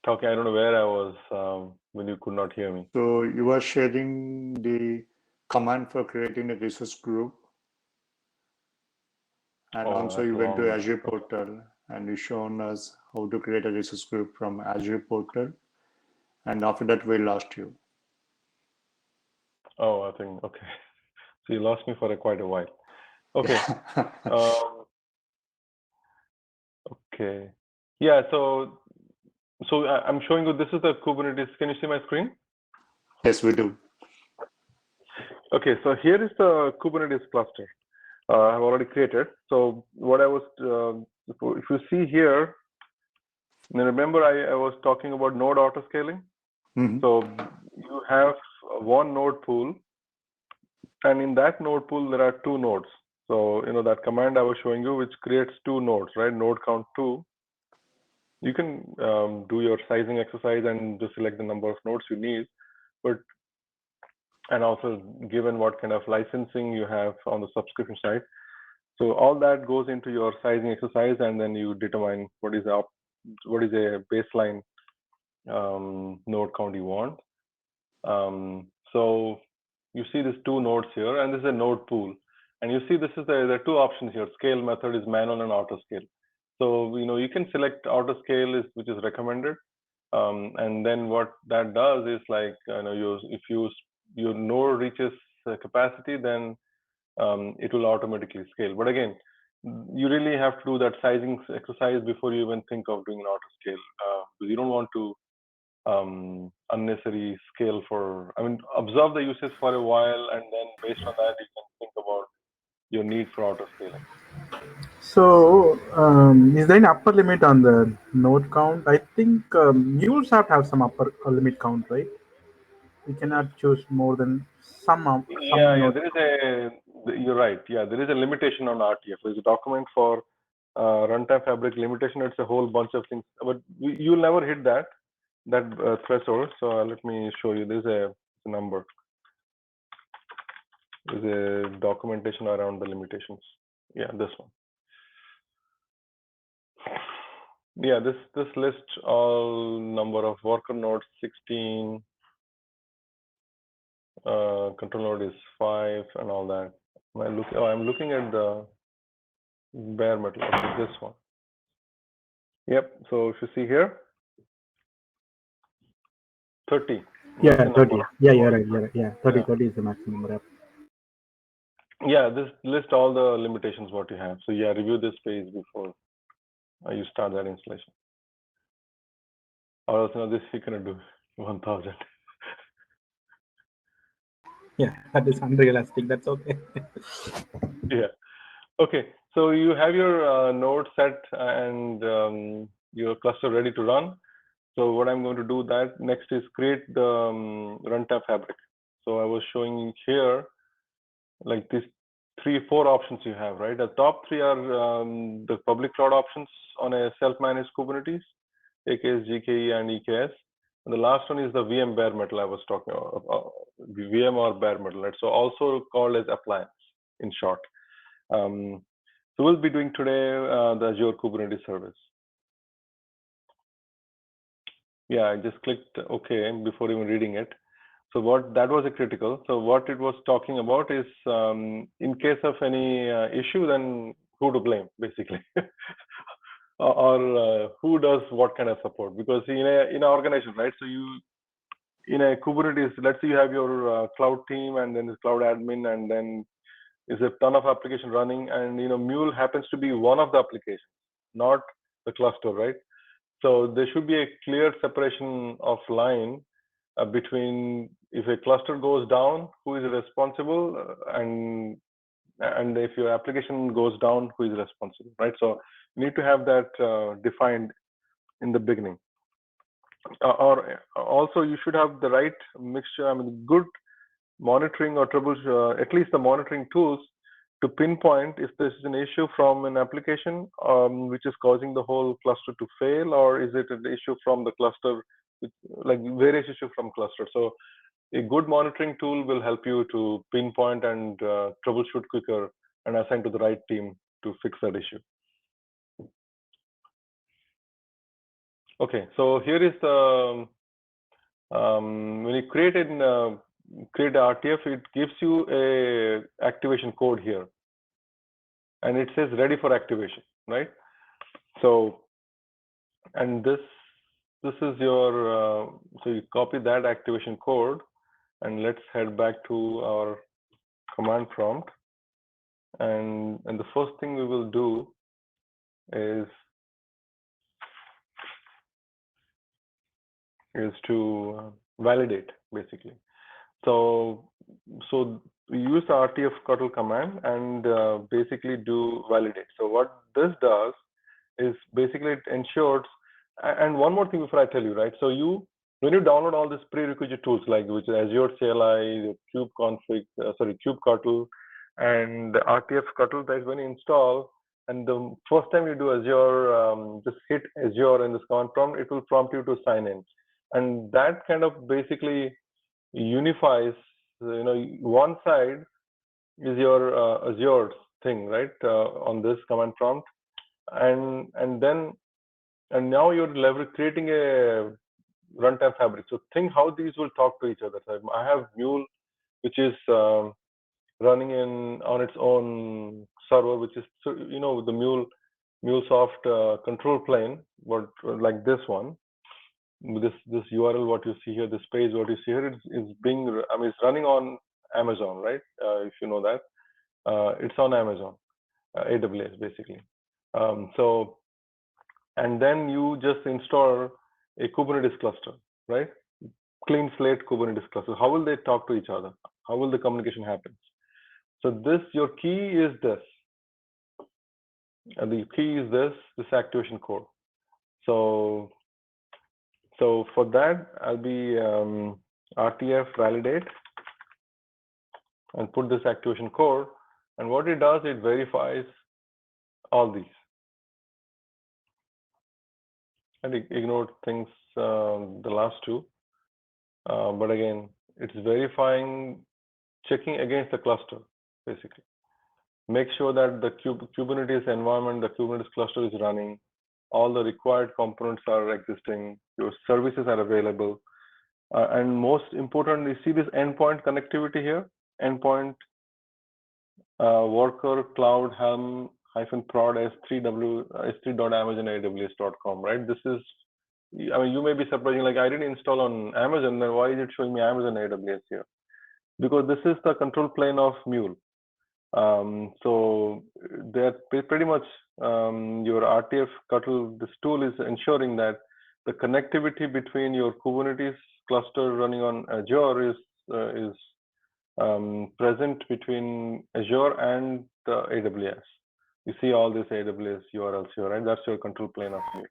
talking. I don't know where I was when you could not hear me. So you were sharing the command for creating a resource group, and Oh, also that's you went to long back. Azure Okay. portal and you shown us how to create a resource group from Azure portal. And after that, we lost you. Oh, I think, okay. So you lost me for quite a while. Okay. Okay. Yeah, so I'm showing you, this is the Kubernetes. Can you see my screen? Yes, we do. Okay, so here is the Kubernetes cluster I've already created. So what I was, if you see here, remember I was talking about node autoscaling. Mm-hmm. So you have one node pool, and in that node pool there are two nodes. So that command I was showing you, which creates two nodes, right? Node count 2. You can do your sizing exercise and just select the number of nodes you need, and also given what kind of licensing you have on the subscription side. So all that goes into your sizing exercise, and then you determine what is a baseline node count you want. So you see these two nodes here, and this is a node pool. And you see this is there are two options here. Scale method is manual and auto scale. So you can select auto scale, which is recommended. And then what that does is, like, if your node reaches capacity, then it will automatically scale. But again, you really have to do that sizing exercise before you even think of doing an auto scale, because you don't want to unnecessary scale for, observe the usage for a while, and then based on that, you can think about your need for auto scaling. So, is there an upper limit on the node count? I think MuleSoft have some upper limit count, right? We cannot choose more than some Yeah, node. you're right. Yeah, there is a limitation on RTF. There's a document for runtime fabric limitation. It's a whole bunch of things, but you'll never hit that threshold. So let me show you. There's a number. There's a documentation around the limitations. Yeah, this one. Yeah, this lists all number of worker nodes, 16. Control node is 5, and all that. I'm looking at the bare metal. Okay, this one. Yep. So if you see here, 30. Yeah, 30. Yeah, you're right. Yeah, 30. Yeah. 30 is the maximum. Right? Yeah, this lists all the limitations what you have. So yeah, review this page before you start that installation. Or else, this you can do 1000. Yeah, that is unrealistic. That's okay. Yeah. Okay. So you have your node set and your cluster ready to run. So what I'm going to do that next is create the runtime fabric. So I was showing here, like these 3-4 options you have, right? The top 3 are the public cloud options on a self-managed Kubernetes, AKS, GKE, and EKS. And the last one is the VM bare metal I was talking about, VM or bare metal, right? So also called as appliance in short. So we'll be doing today the Azure Kubernetes service. Yeah, I just clicked OK before even reading it. So that was a critical. So what it was talking about is, in case of any issue, then who to blame, basically, or who does what kind of support? Because in an organization, right? So in a Kubernetes, let's say you have your cloud team, and then there's cloud admin, and then is a ton of application running, and Mule happens to be one of the applications, not the cluster, right? So there should be a clear separation of line between, if a cluster goes down, who is responsible, and if your application goes down, who is responsible, right? So you need to have that defined in the beginning. Or also you should have the right mixture, good monitoring or at least the monitoring tools to pinpoint if this is an issue from an application which is causing the whole cluster to fail, or is it an issue from the cluster, like various issues from cluster. So a good monitoring tool will help you to pinpoint and troubleshoot quicker and assign to the right team to fix that issue. Okay, so here is the when you create the RTF, it gives you a activation code here, and it says ready for activation, right? So, and this is your, so you copy that activation code, and let's head back to our command prompt. And the first thing we will do is to validate, basically. So we use the rtf_cutl command and basically do validate. So what this does is basically it ensures. And one more thing before I tell you, right? So when you download all these prerequisite tools like which is Azure CLI, kubeconfig, kubectl, and the rtf_cutl, that is when you install. And the first time you do Azure, just hit Azure in this command prompt, it will prompt you to sign in, and that kind of basically unifies. One side is your Azure thing, right, on this command prompt, and now you're creating a runtime fabric. So think how these will talk to each other. So I have Mule, which is running on its own server, which is the MuleSoft control plane, but like this one. This URL, what you see here, this page, what you see here, is being, it's running on Amazon, right? If you know that, it's on Amazon, AWS, basically. And then you just install a Kubernetes cluster, right? Clean slate Kubernetes cluster. How will they talk to each other? How will the communication happen? So your key is this, and the key is this activation code. So for that, I'll be rtf validate and put this activation code. And what it does, it verifies all these. And ignore things, the last two. But again, it's verifying, checking against the cluster, basically. Make sure that the Kubernetes environment, the Kubernetes cluster is running. All the required components are existing. Your services are available. And most importantly, see this endpoint connectivity here? Endpoint worker cloud helm -prod s3.amazon.aws.com, right? This is, you may be surprising, like I didn't install on Amazon, then why is it showing me Amazon AWS here? Because this is the control plane of Mule. So they're pretty much your rtf_cutl, this tool is ensuring that the connectivity between your Kubernetes cluster running on Azure is present between Azure and AWS. You see all these AWS URLs here, right? That's your control plane of Mule.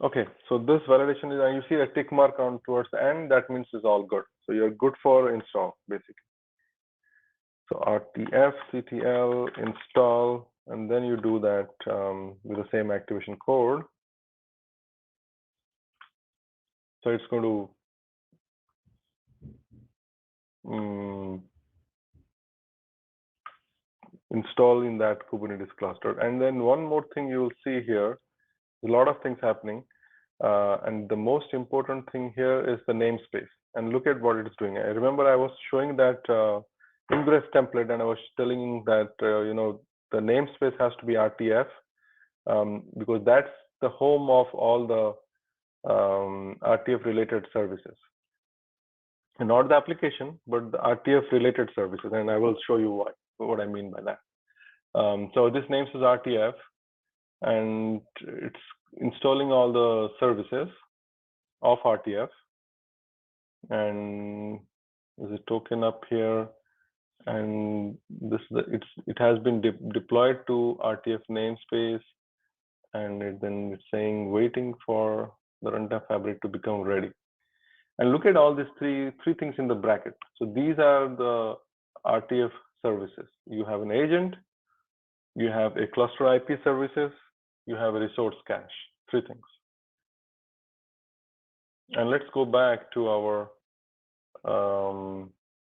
Okay, so this validation is, and you see a tick mark on towards the end, that means it's all good. So you're good for install, basically. So rtf_ctl install, and then you do that with the same activation code. So it's going to install in that Kubernetes cluster. And then one more thing you'll see here, a lot of things happening. And the most important thing here is the namespace. And look at what it's doing. I remember I was showing that ingress template, and I was telling that the namespace has to be RTF, because that's the home of all the RTF related services. And not the application, but the RTF related services. And I will show you what I mean by that. So this namespace is RTF, and it's installing all the services of RTF. And there's a token up here, and it has been deployed to RTF namespace, and then it's saying waiting for the runtime fabric to become ready. And look at all these three things in the bracket. So these are the RTF services. You have an agent, you have a cluster IP services, you have a resource cache. 3 things. And let's go back to our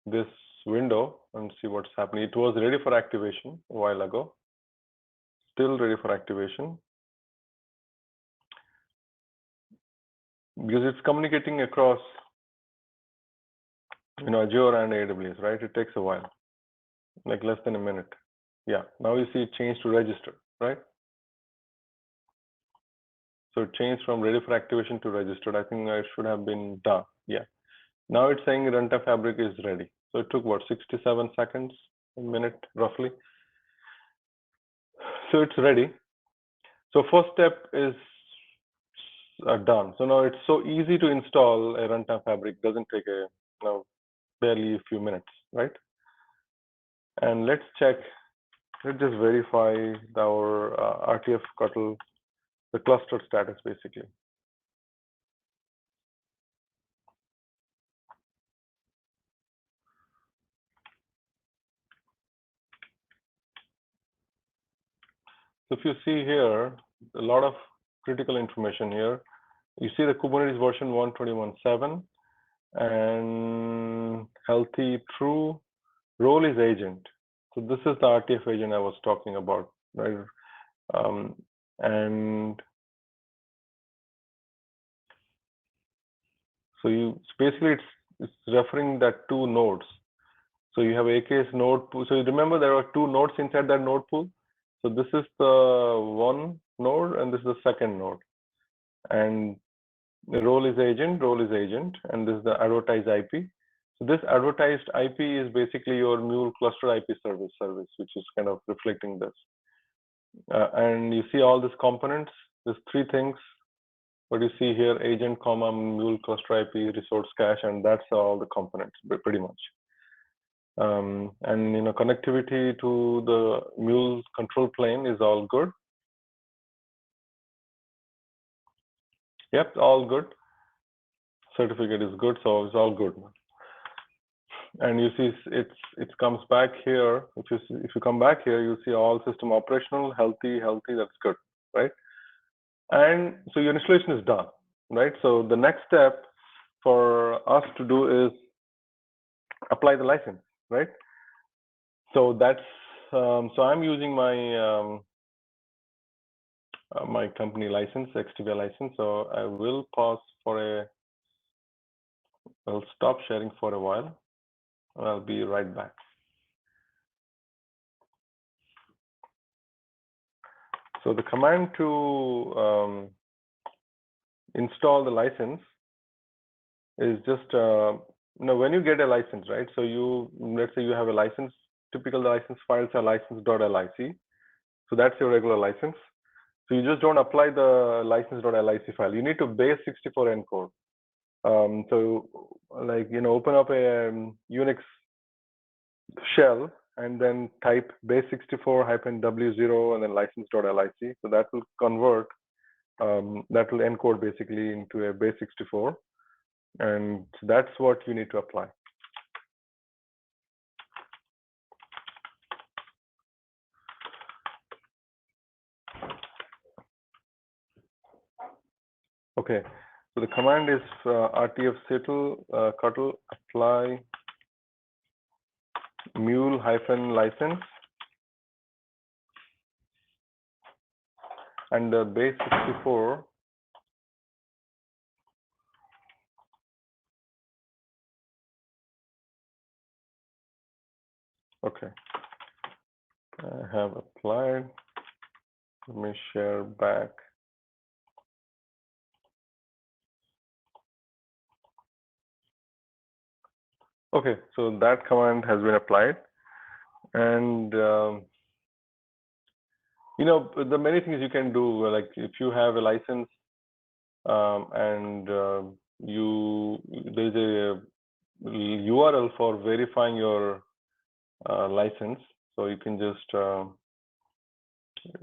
this window and see what's happening. It was ready for activation a while ago, still ready for activation, because it's communicating across Azure and AWS, right? It takes a while, like less than a minute. Yeah, now you see it changed to register, right? So it changed from ready for activation to registered. I think it should have been done. Yeah. Now it's saying Runtime Fabric is ready. So it took what, 67 seconds, a minute roughly. So it's ready. So first step is done. So now it's so easy to install a Runtime Fabric. Doesn't take barely a few minutes, right? And let's check. Let's just verify our RTF Kuttle, the cluster status basically. So if you see here, a lot of critical information here. You see the Kubernetes version 121.7 and healthy true, role is agent. So this is the RTF agent I was talking about, right? And so basically it's referring that two nodes. So you have AK's node pool. So you remember there are two nodes inside that node pool. So this is the one node and this is the second node. And the role is agent, and this is the advertised IP. So this advertised IP is basically your Mule cluster IP service, which is kind of reflecting this. And you see all these components, there's three things. What you see here, agent, Mule cluster IP, resource cache, and that's all the components, pretty much. And connectivity to the Mule control plane is all good. Yep, all good. Certificate is good, so it's all good. And you see it comes back here. If you come back here, you see all system operational, healthy, that's good, right? And so your installation is done, right? So the next step for us to do is apply the license, right? So that's so I'm using my my company license, XTVI license. So I will pause for I'll stop sharing for a while. I'll be right back. So the command to install the license is just when you get a license, right? So let's say you have a license. Typical license files are license.lic. So that's your regular license. So you just don't apply the license.lic file. You need to base 64 encode. So open up a Unix shell and then type base64-w0 and then license.lic. So that will convert, that will encode basically into a base 64. And that's what you need to apply. Okay, so the command is rtf kuttle apply mule-license and the base 64 okay, I have applied. Let me share back. Okay, so that command has been applied, and there are many things you can do. Like if you have a license and there's a URL for verifying your license, so you can just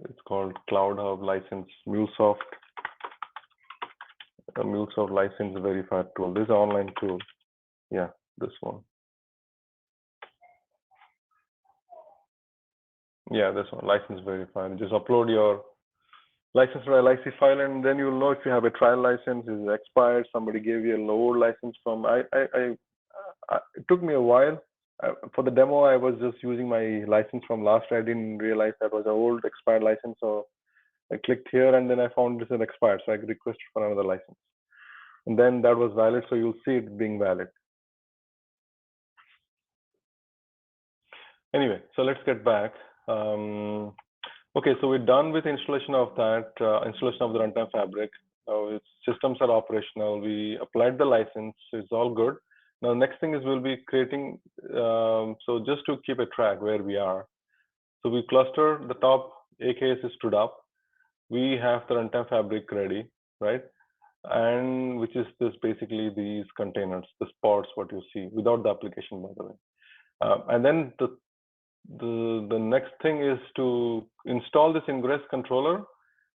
it's called Cloud Hub license MuleSoft. MuleSoft license verified tool. This is an online tool. Yeah, this one. Yeah, this one, license verified. Just upload your license.lic file, and then you'll know if you have a trial license is expired. Somebody gave you a lower license from. It took me a while. For the demo, I was just using my license from last year. I didn't realize that was an old expired license, so I clicked here, and then I found this is expired, so I requested for another license. And then that was valid, so you'll see it being valid. Anyway, so let's get back. Okay, so we're done with installation of that, installation of the runtime fabric. Its systems are operational. We applied the license. It's all good. Now, the next thing is we'll be creating, so just to keep a track where we are. So we cluster the top AKS is stood up. We have the runtime fabric ready, right? And which is this basically these containers, the pods, what you see without the application, by the way. And then the next thing is to install this ingress controller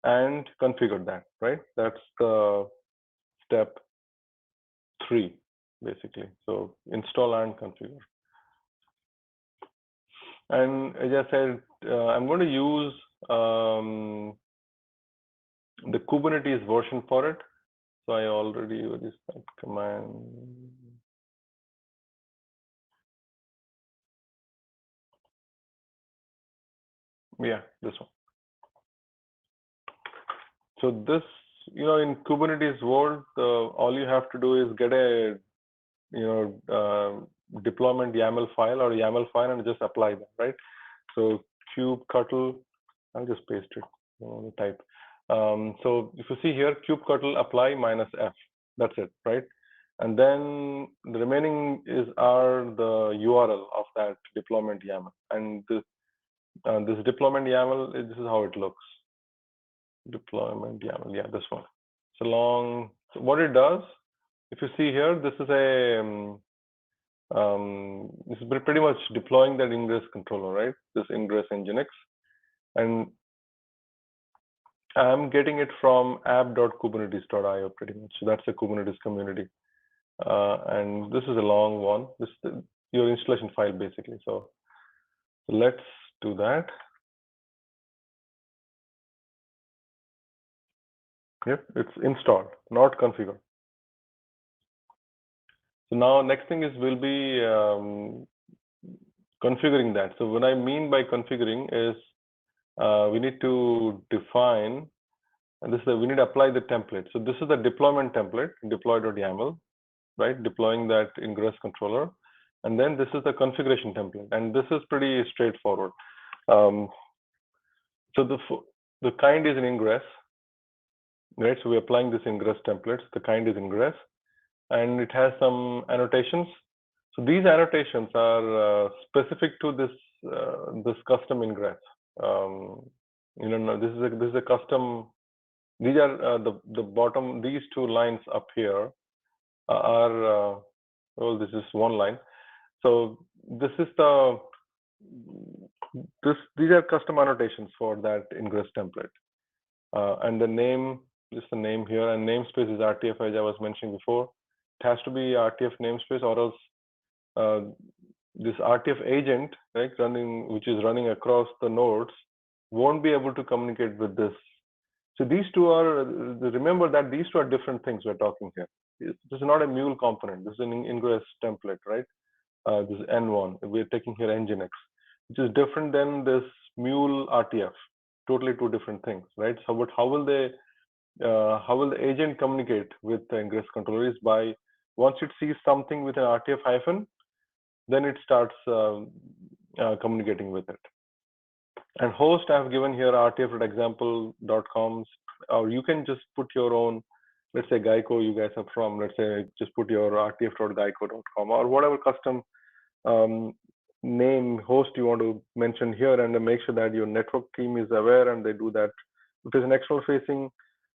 and configure that, right? That's the step 3, basically. So install and configure. And as I said, I'm going to use the Kubernetes version for it. So I already use that command. Yeah, this one. So this, in Kubernetes world, all you have to do is get a, deployment YAML file or YAML file and just apply that, right? So kubectl, I'll just paste it, type. So if you see here, kubectl apply -f, that's it, right? And then the remaining are the URL of that deployment YAML. And this deployment YAML, this is how it looks. Deployment YAML, yeah, this one. So what it does, if you see here, this is this is pretty much deploying that ingress controller, right? This ingress nginx, and I'm getting it from app.kubernetes.io pretty much. So that's the Kubernetes community, and this is a long one. This is your installation file basically. So let's do that. Yep, it's installed, not configured. So now next thing is we'll be configuring that. So what I mean by configuring is we need to define, and we need to apply the template. So this is the deployment template, deploy.yaml, right? Deploying that ingress controller. And then this is the configuration template. And this is pretty straightforward. So the kind is an ingress, right? So we're applying this ingress templates. The kind is ingress. And it has some annotations. So these annotations are specific to this custom ingress. This is a custom. These are the bottom. These 2 lines up here are well, this is one line. So this is these are custom annotations for that ingress template. And the name, just the name here, and namespace is RTF, as I was mentioning before. It has to be RTF namespace, or else this RTF agent, right, which is running across the nodes, won't be able to communicate with this. So these 2 are, remember that these 2 are different things we're talking here. This is not a Mule component. This is an ingress template, right? This is N1. We're taking here nginx, which is different than this Mule RTF. Totally 2 different things, right? So, how will the agent communicate with the ingress controller is by once it sees something with an RTF hyphen, then it starts communicating with it. And host, I've given here rtf.example.com, or you can just put your own, let's say Geico you guys are from, let's say just put your rtf.geico.com or whatever custom name host you want to mention here, and then make sure that your network team is aware and they do that. If it's an external facing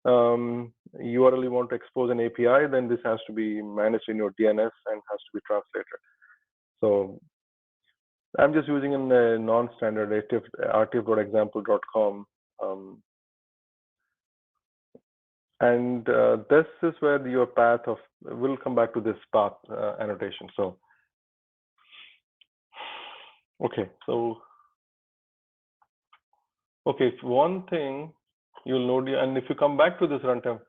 URL you want to expose an API, then this has to be managed in your DNS and has to be translated. So I'm just using a non-standard rtf.example.com, and this is where your path of, we'll come back to this path annotation. So, okay, so, okay, one thing you'll note, and if you come back to this runtime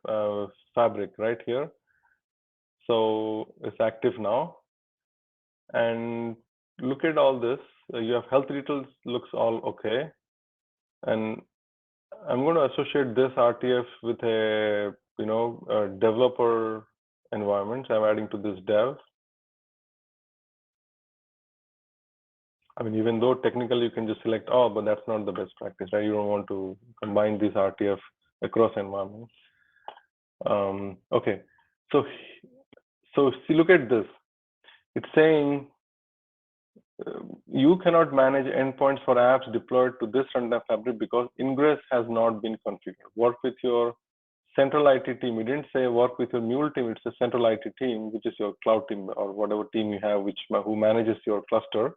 fabric right here, so it's active now, and look at all this. You have health details, looks all okay, and I'm going to associate this RTF with a a developer environment. So I'm adding to this dev. I mean, even though technically you can just select all, but that's not the best practice, right? You don't want to combine these RTF across environments. Okay, so see, look at this. It's saying you cannot manage endpoints for apps deployed to this runtime fabric because ingress has not been configured. Work with your central IT team. It didn't say work with your Mule team. It's a central IT team, which is your cloud team or whatever team you have, who manages your cluster.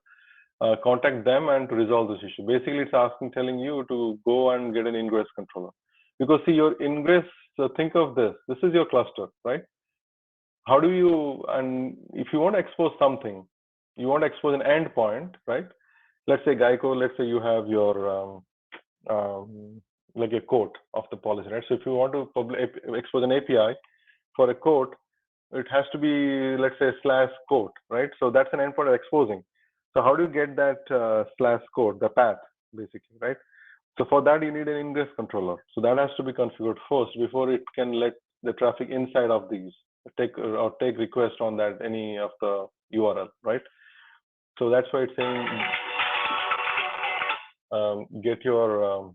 Contact them and to resolve this issue. Basically, it's telling you to go and get an ingress controller. Because see, your ingress, think of this. This is your cluster, right? How do you, and if you want to expose something, you want to expose an endpoint, right? Let's say Geico, let's say you have your, like a quote of the policy, right? So if you want to expose an API for a quote, it has to be, let's say, /quote, right? So that's an endpoint of exposing. So how do you get that /quote, the path, basically, right? So for that, you need an ingress controller. So that has to be configured first before it can let the traffic inside of these, take request on that, any of the URL, right? So that's why it's saying get your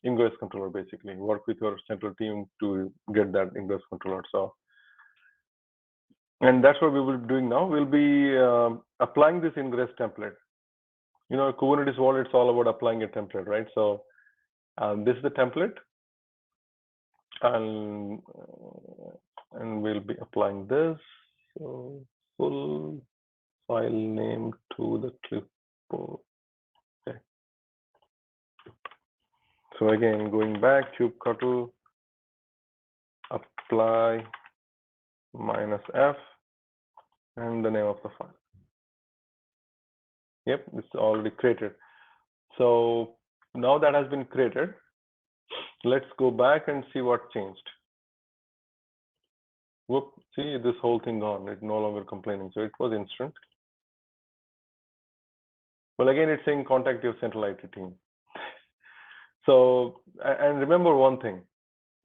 ingress controller, basically. Work with your central team to get that ingress controller. So, and that's what we will be doing now. We'll be applying this ingress template. You know, Kubernetes world, it's all about applying a template, right? So this is the template, and we'll be applying this. So full file name to the clipboard. Okay. So again, going back, kubectl apply -f and the name of the file. Yep, it's already created. So now that has been created, let's go back and see what changed. Whoop, see this whole thing gone. It's no longer complaining. So it was instant. Well, again, it's saying contact your central IT team. So, and remember one thing,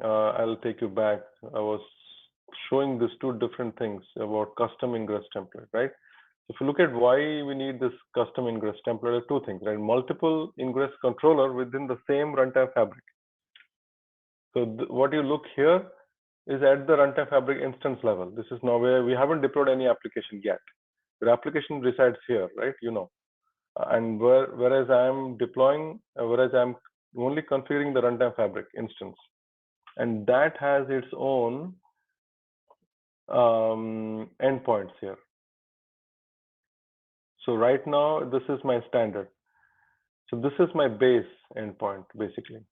I'll take you back. I was showing these two different things about custom ingress template, right? If you look at why we need this custom ingress template, there are two things, right? Multiple ingress controller within the same runtime fabric. So what you look here is at the runtime fabric instance level. This is now where we haven't deployed any application yet. Your application resides here, right? You know, and whereas I'm deploying, whereas I'm only configuring the runtime fabric instance, and that has its own endpoints here. So right now, this is my standard. So this is my base endpoint, basically.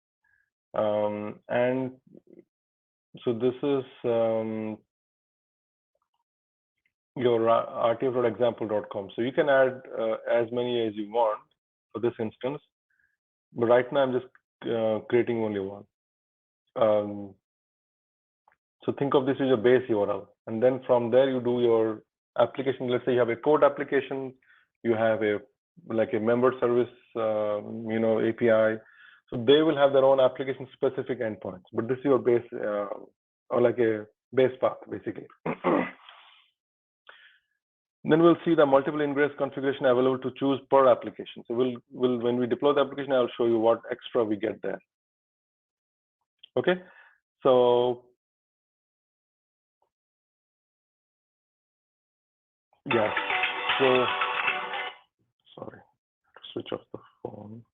And so this is your rtf.example.com. So you can add as many as you want for this instance. But right now, I'm just creating only one. So think of this as your base URL. And then from there, you do your application. Let's say you have a code application, you have a like a member service, you know, API. So they will have their own application specific endpoints. But this is your base, or like a base path, basically. Then we'll see the multiple ingress configuration available to choose per application. So when we deploy the application, I'll show you what extra we get there. Okay, so yeah, so sorry, switch off the phone.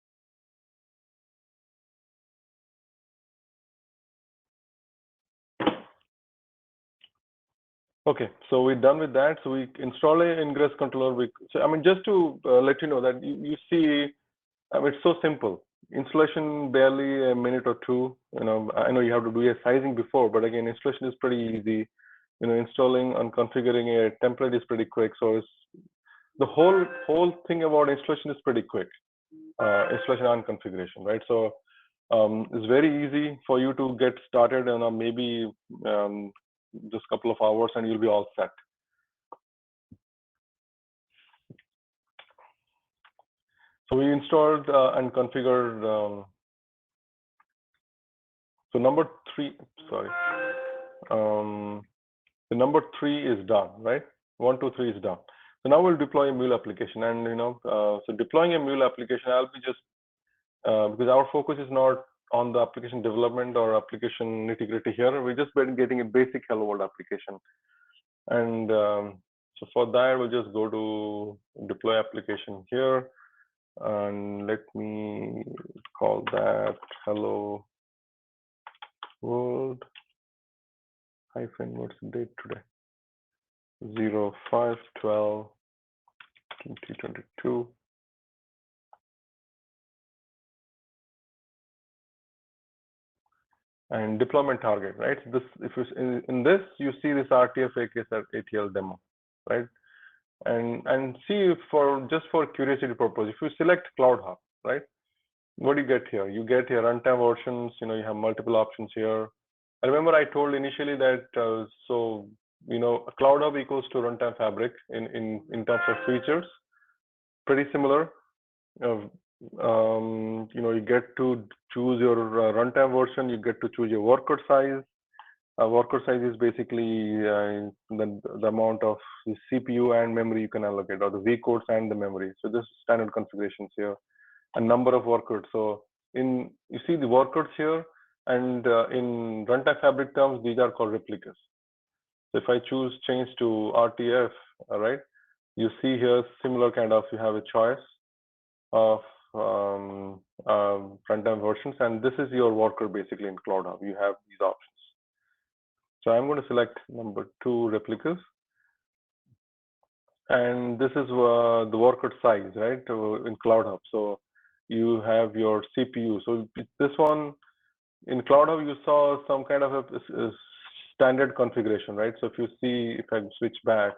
Okay, so we're done with that. So we install an ingress controller. So I mean, just to let you know that you see, I mean, it's so simple. Installation barely a minute or two. You know, I know you have to do a sizing before, but again, installation is pretty easy. You know, installing and configuring a template is pretty quick. So it's the whole thing about installation is pretty quick. Installation and configuration, right? So it's very easy for you to get started, and maybe just a couple of hours, and you'll be all set. So we installed and configured. So number 3, sorry. The number 3 is done, right? 1, 2, 3 is done. So now we'll deploy a Mule application, and so deploying a Mule application, I'll be just because our focus is not on the application development or application nitty-gritty here. We're just getting a basic hello world application, and so for that we'll just go to deploy application here, and let me call that hello world hyphen, what's the date today? 05/12/2022. And deployment target, right? This, if you in this, you see this RTF ATL demo, right? And see, for just for curiosity purpose, if you select Cloud Hub, right? What do you get here? You get here runtime versions. You have multiple options here. I remember I told initially that so Cloud Hub equals to Runtime Fabric in terms of features, pretty similar. You get to choose your runtime version. You get to choose your worker size. Worker size is basically the amount of the CPU and memory you can allocate, or the vcodes and the memory. So this is standard configurations here. A number of workers. So you see the workers here, and in Runtime Fabric terms, these are called replicas. So if I choose change to RTF, all right, you see here similar kind of, you have a choice of runtime versions, and this is your worker basically in Cloud Hub. You have these options. So I'm going to select number 2, replicas, and this is the worker size, right, in Cloud Hub. So you have your CPU. So this one in Cloud Hub, you saw some kind of a standard configuration, right? So if you see, if I switch back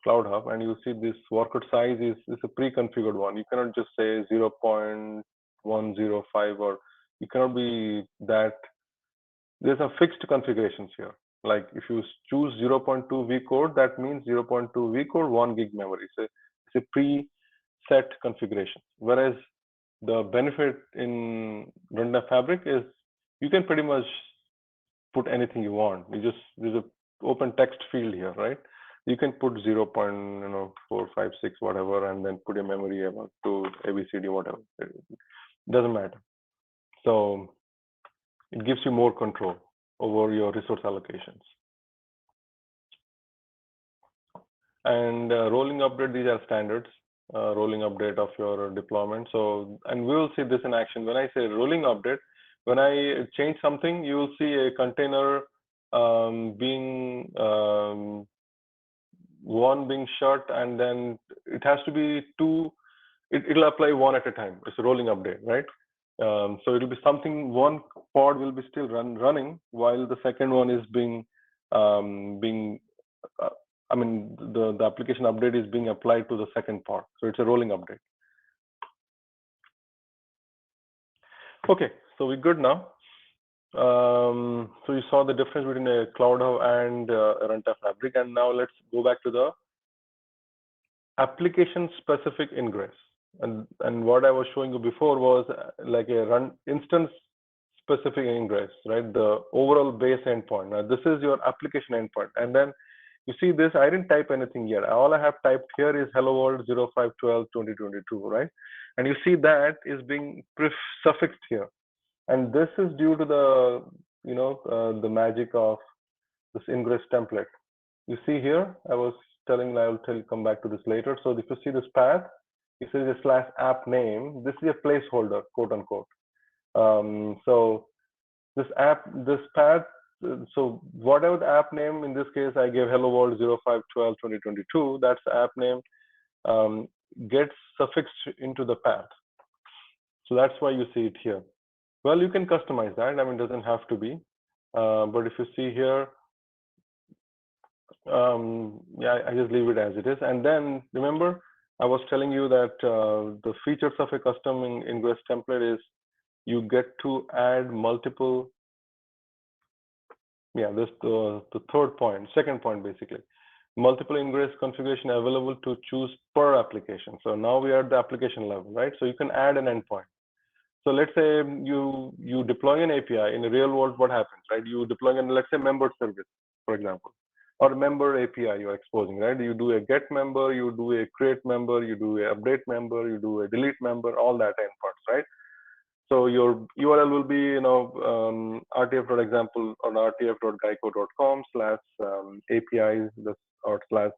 Cloud Hub, and you see this worker size is a pre-configured one. You cannot just say 0.105, or you cannot be that. There's a fixed configurations here. Like if you choose 0.2 vcode, that means 0.2 vcode, 1 gig memory. So it's a pre-set configuration. Whereas the benefit in Runtime Fabric is you can pretty much put anything you want. There's an open text field here, right? You can put 0.456 whatever, and then put a memory about to ABCD whatever. It doesn't matter. So it gives you more control over your resource allocations. And rolling update, these are standards. Rolling update of your deployment. So, and we will see this in action. When I say rolling update, when I change something, you will see a container being one being shut, and then it has to be 2. It'll apply one at a time. It's a rolling update, right? So it'll be something, one pod will be still running while the second one is being I mean, the application update is being applied to the second pod. So it's a rolling update. Okay, so we're good now. So you saw the difference between a Cloud Hub and a Runtime Fabric, and now let's go back to the application-specific ingress. And what I was showing you before was like a instance-specific ingress, right? The overall base endpoint. Now this is your application endpoint, and then you see this. I didn't type anything here. All I have typed here is hello world 05/12/2022, right? And you see that is being suffixed here. And this is due to the, the magic of this ingress template. You see here, I was telling, I will come back to this later. So if you see this path, it says a /app name. This is a placeholder, quote unquote. So this path, so whatever the app name, in this case, I gave hello world 05/12/2022, that's the app name, gets suffixed into the path. So that's why you see it here. Well, you can customize that. I mean, it doesn't have to be. But if you see here, yeah, I just leave it as it is. And then remember, I was telling you that the features of a custom ingress template is you get to add multiple. Yeah, this the third point, second point basically. Multiple ingress configuration available to choose per application. So now we are at the application level, right? So you can add an endpoint. So let's say you deploy an API in the real world. What happens, right? You deploy an, let's say, member service, for example. or member API you're exposing, right? You do a get member, you do a create member, you do a update member, you do a delete member, all that endpoints, right? So your URL will be, rtf.example or rtf.geico.com/APIs or slash,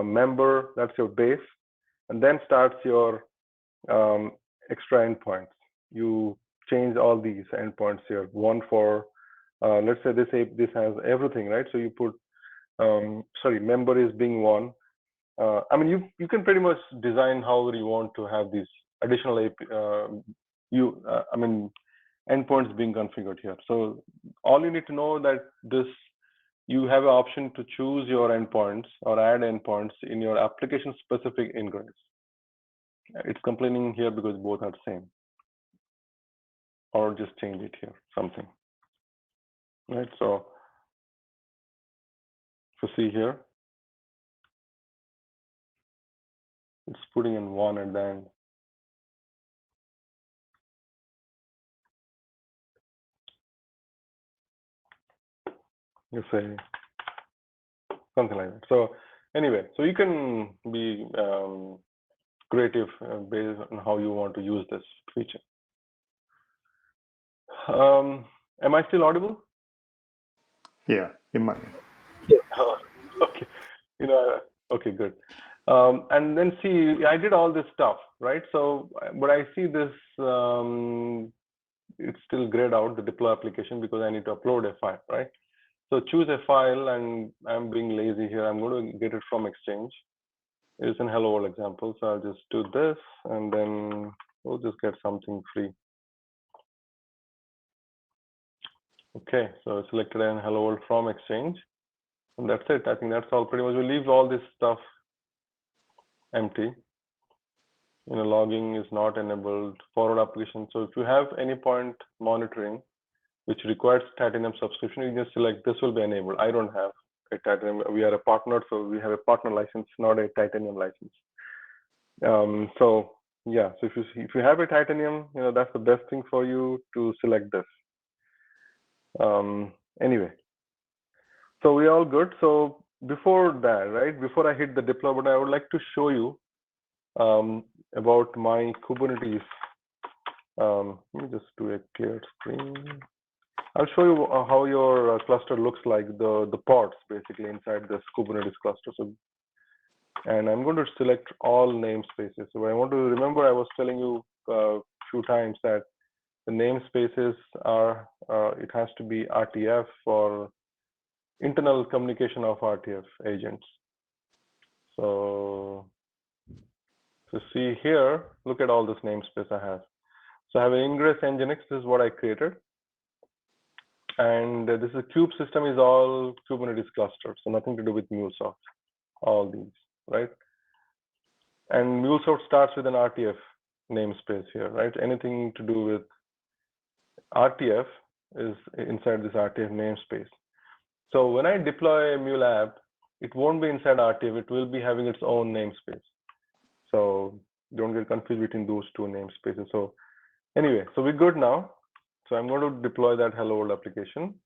member. That's your base, and then starts your extra endpoints. You change all these endpoints here. One for, let's say this has everything, right? So you put, member is being one. I mean, you can pretty much design however you want to have these additional endpoints being configured here. So all you need to know that you have an option to choose your endpoints or add endpoints in your application specific ingress. It's complaining here because both are the same. Or just change it here, something. Right, so if you see here, it's putting in one and then you say something like that. So anyway, so you can be creative based on how you want to use this feature. Am I still audible? Yeah, it might. Oh, okay. Okay, good. And then see, I did all this stuff, right? So, but I see this, it's still grayed out, the deploy application, because I need to upload a file, right? So choose a file, and I'm being lazy here. I'm going to get it from Exchange. It's an hello world example. So I'll just do this, and then we'll just get something free. Okay, so I selected an hello world from Exchange. And that's it. I think that's all pretty much. We leave all this stuff empty. Logging is not enabled, forward application. So if you have Anypoint monitoring, which requires Titanium subscription, you just select this will be enabled. I don't have a Titanium. We are a partner, so we have a partner license, not a Titanium license. So yeah, so if you have a Titanium, that's the best thing for you to select this. Anyway, so we're all good. So before that, right, before I hit the deploy button, I would like to show you about my Kubernetes. Let me just do a clear screen. I'll show you how your cluster looks like, the pods basically inside this Kubernetes cluster. So, and I'm going to select all namespaces. So I want to remember, I was telling you a few times that the namespaces are, it has to be RTF for internal communication of RTF agents. So see here, look at all this namespace I have. So I have an ingress nginx, this is what I created. And this is kube system is all Kubernetes cluster, so nothing to do with MuleSoft, all these, right? And MuleSoft starts with an RTF namespace here, right? Anything to do with RTF is inside this RTF namespace. So when I deploy a Mule app, it won't be inside RTF, it will be having its own namespace. So don't get confused between those two namespaces. So anyway, so we're good now. So I'm going to deploy that hello world application.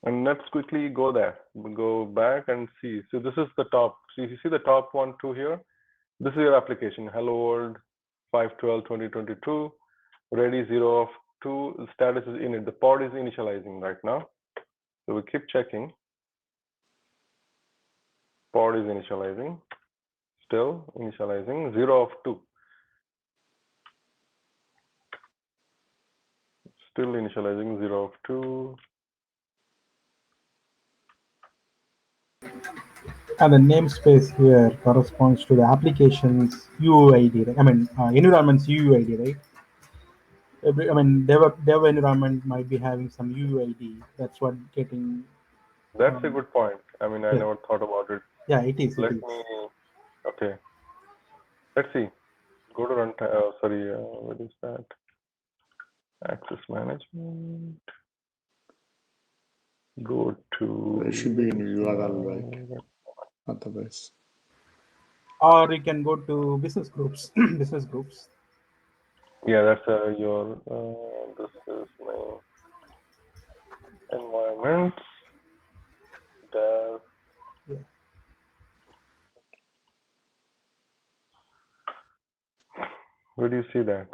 And let's quickly go there. We'll go back and see. So this is the top. So if you see the top one, two here, this is your application. Hello world 5/12/2022, ready 0 of 2. The status is init. The pod is initializing right now. So we keep checking. Pod is initializing. Still initializing 0 of 2. Still initializing 0 of 2. And the namespace here corresponds to the application's UUID, right? I mean, environment's UUID, right? I mean, dev environment might be having some UUID. That's what getting. That's a good point. I mean, I yeah. never thought about it. Yeah, it is. Let me. Okay. Let's see. Go to runtime. Sorry, what is that? Access management. Go to. It should be in URL, right? Otherwise. Or you can go to business groups. Business groups. Yeah, that's your. This is my. environments, dev. Yeah. Where do you see that?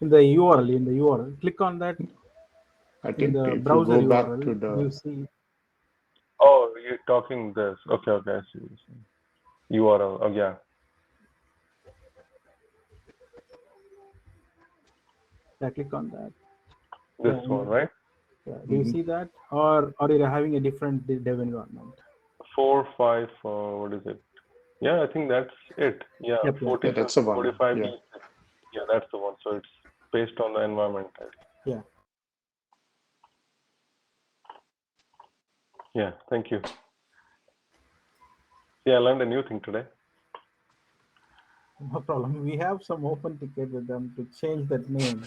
In the URL, click on that I in think the if you browser go back URL. to the, You see. Oh, you're talking this. Okay, okay, I see. URL. Oh, yeah. Yeah, click on that. This Yeah, one, right? yeah. Do you see that, or you're having a different dev environment? 4, 5. What is it? Yeah, I think that's it. Yeah, Yep, yeah. 40, yeah, that's the one. 45. Yeah. Yeah, that's the one. So it's based on the environment. Yeah. Yeah, thank you. Yeah, I learned a new thing today. No problem. We have some open ticket with them to change that name.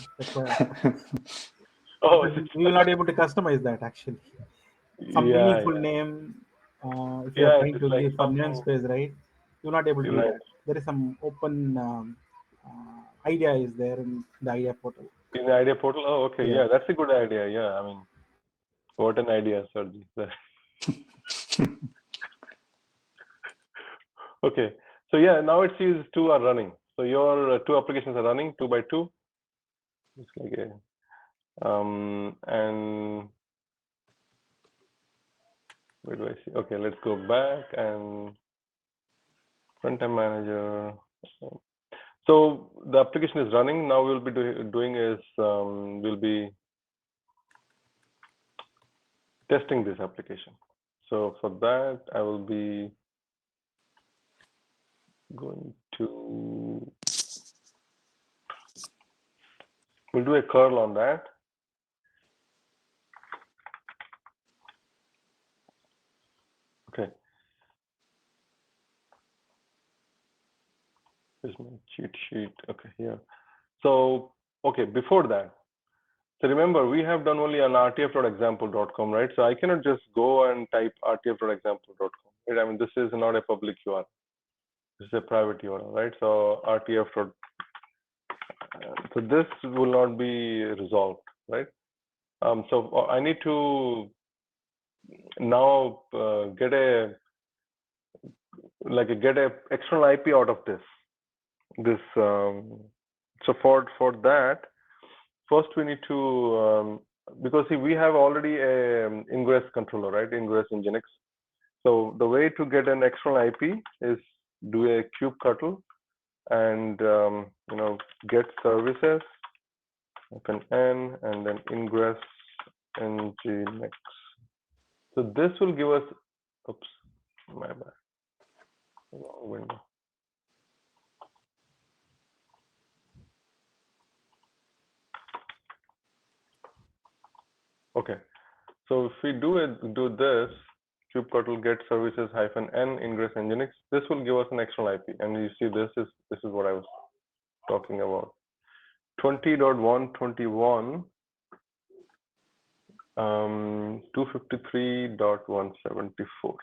Oh, We will not able to customize that actually. Some yeah, meaningful yeah. name. If you are Yeah, trying it's to like give for something, namespace, right? You're not able to do right. that. There is some open idea is there in the idea portal. In the idea portal? Oh, okay. Yeah. Yeah, that's a good idea. Yeah, I mean, what an idea, Sergi. Okay. So yeah, now it sees 2 are running. So your 2 applications are running 2 by 2. It's like and where do I see? Okay, let's go back and runtime manager. So the application is running. Now we'll be doing is we'll be testing this application. So for that, I will be going to, we'll do a curl on that. Okay. Here's my cheat sheet. Okay, here. So, okay, before that, so remember, we have done only on rtf.example.com, right? So I cannot just go and type rtf.example.com, right? I mean, this is not a public URL. This is a private URL, right? So rtf. So this will not be resolved, right? So I need to now get a external IP out of this. So for that, first we need to because see we have already a ingress controller, right? Ingress Nginx. So the way to get an external IP is do a kubectl and get services -n and then ingress Nginx. So this will give us, oops, my bad, wrong window. Okay, so if we do this, kubectl get services -n ingress Nginx, this will give us an external IP, and you see this is what I was talking about. 20.121 253.174.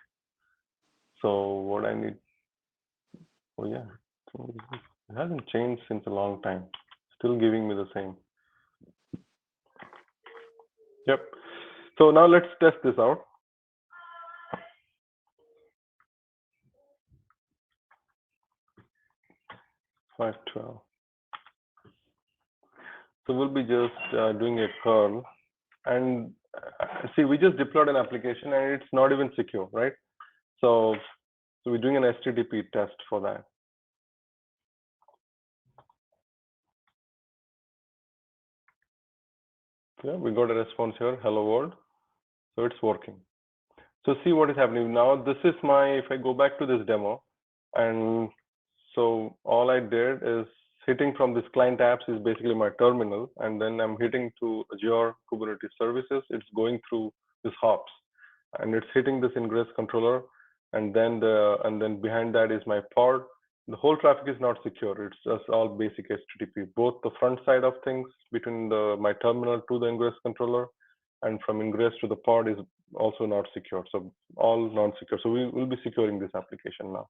So what I need, oh yeah, it hasn't changed since a long time. Still giving me the same. Yep. So now let's test this out. .512. So we'll be just doing a curl, and see, we just deployed an application and it's not even secure, right? So we're doing an HTTP test for that. Yeah, we got a response here, hello world. So it's working. So see what is happening now. This is my, if I go back to this demo, and so all I did is hitting from this client apps is basically my terminal, and then I'm hitting to Azure Kubernetes services. It's going through this hops, and it's hitting this ingress controller, and then behind that is my pod. The whole traffic is not secure. It's just all basic HTTP. Both the front side of things between my terminal to the ingress controller, and from ingress to the pod is also not secure. So all non-secure. So we will be securing this application now.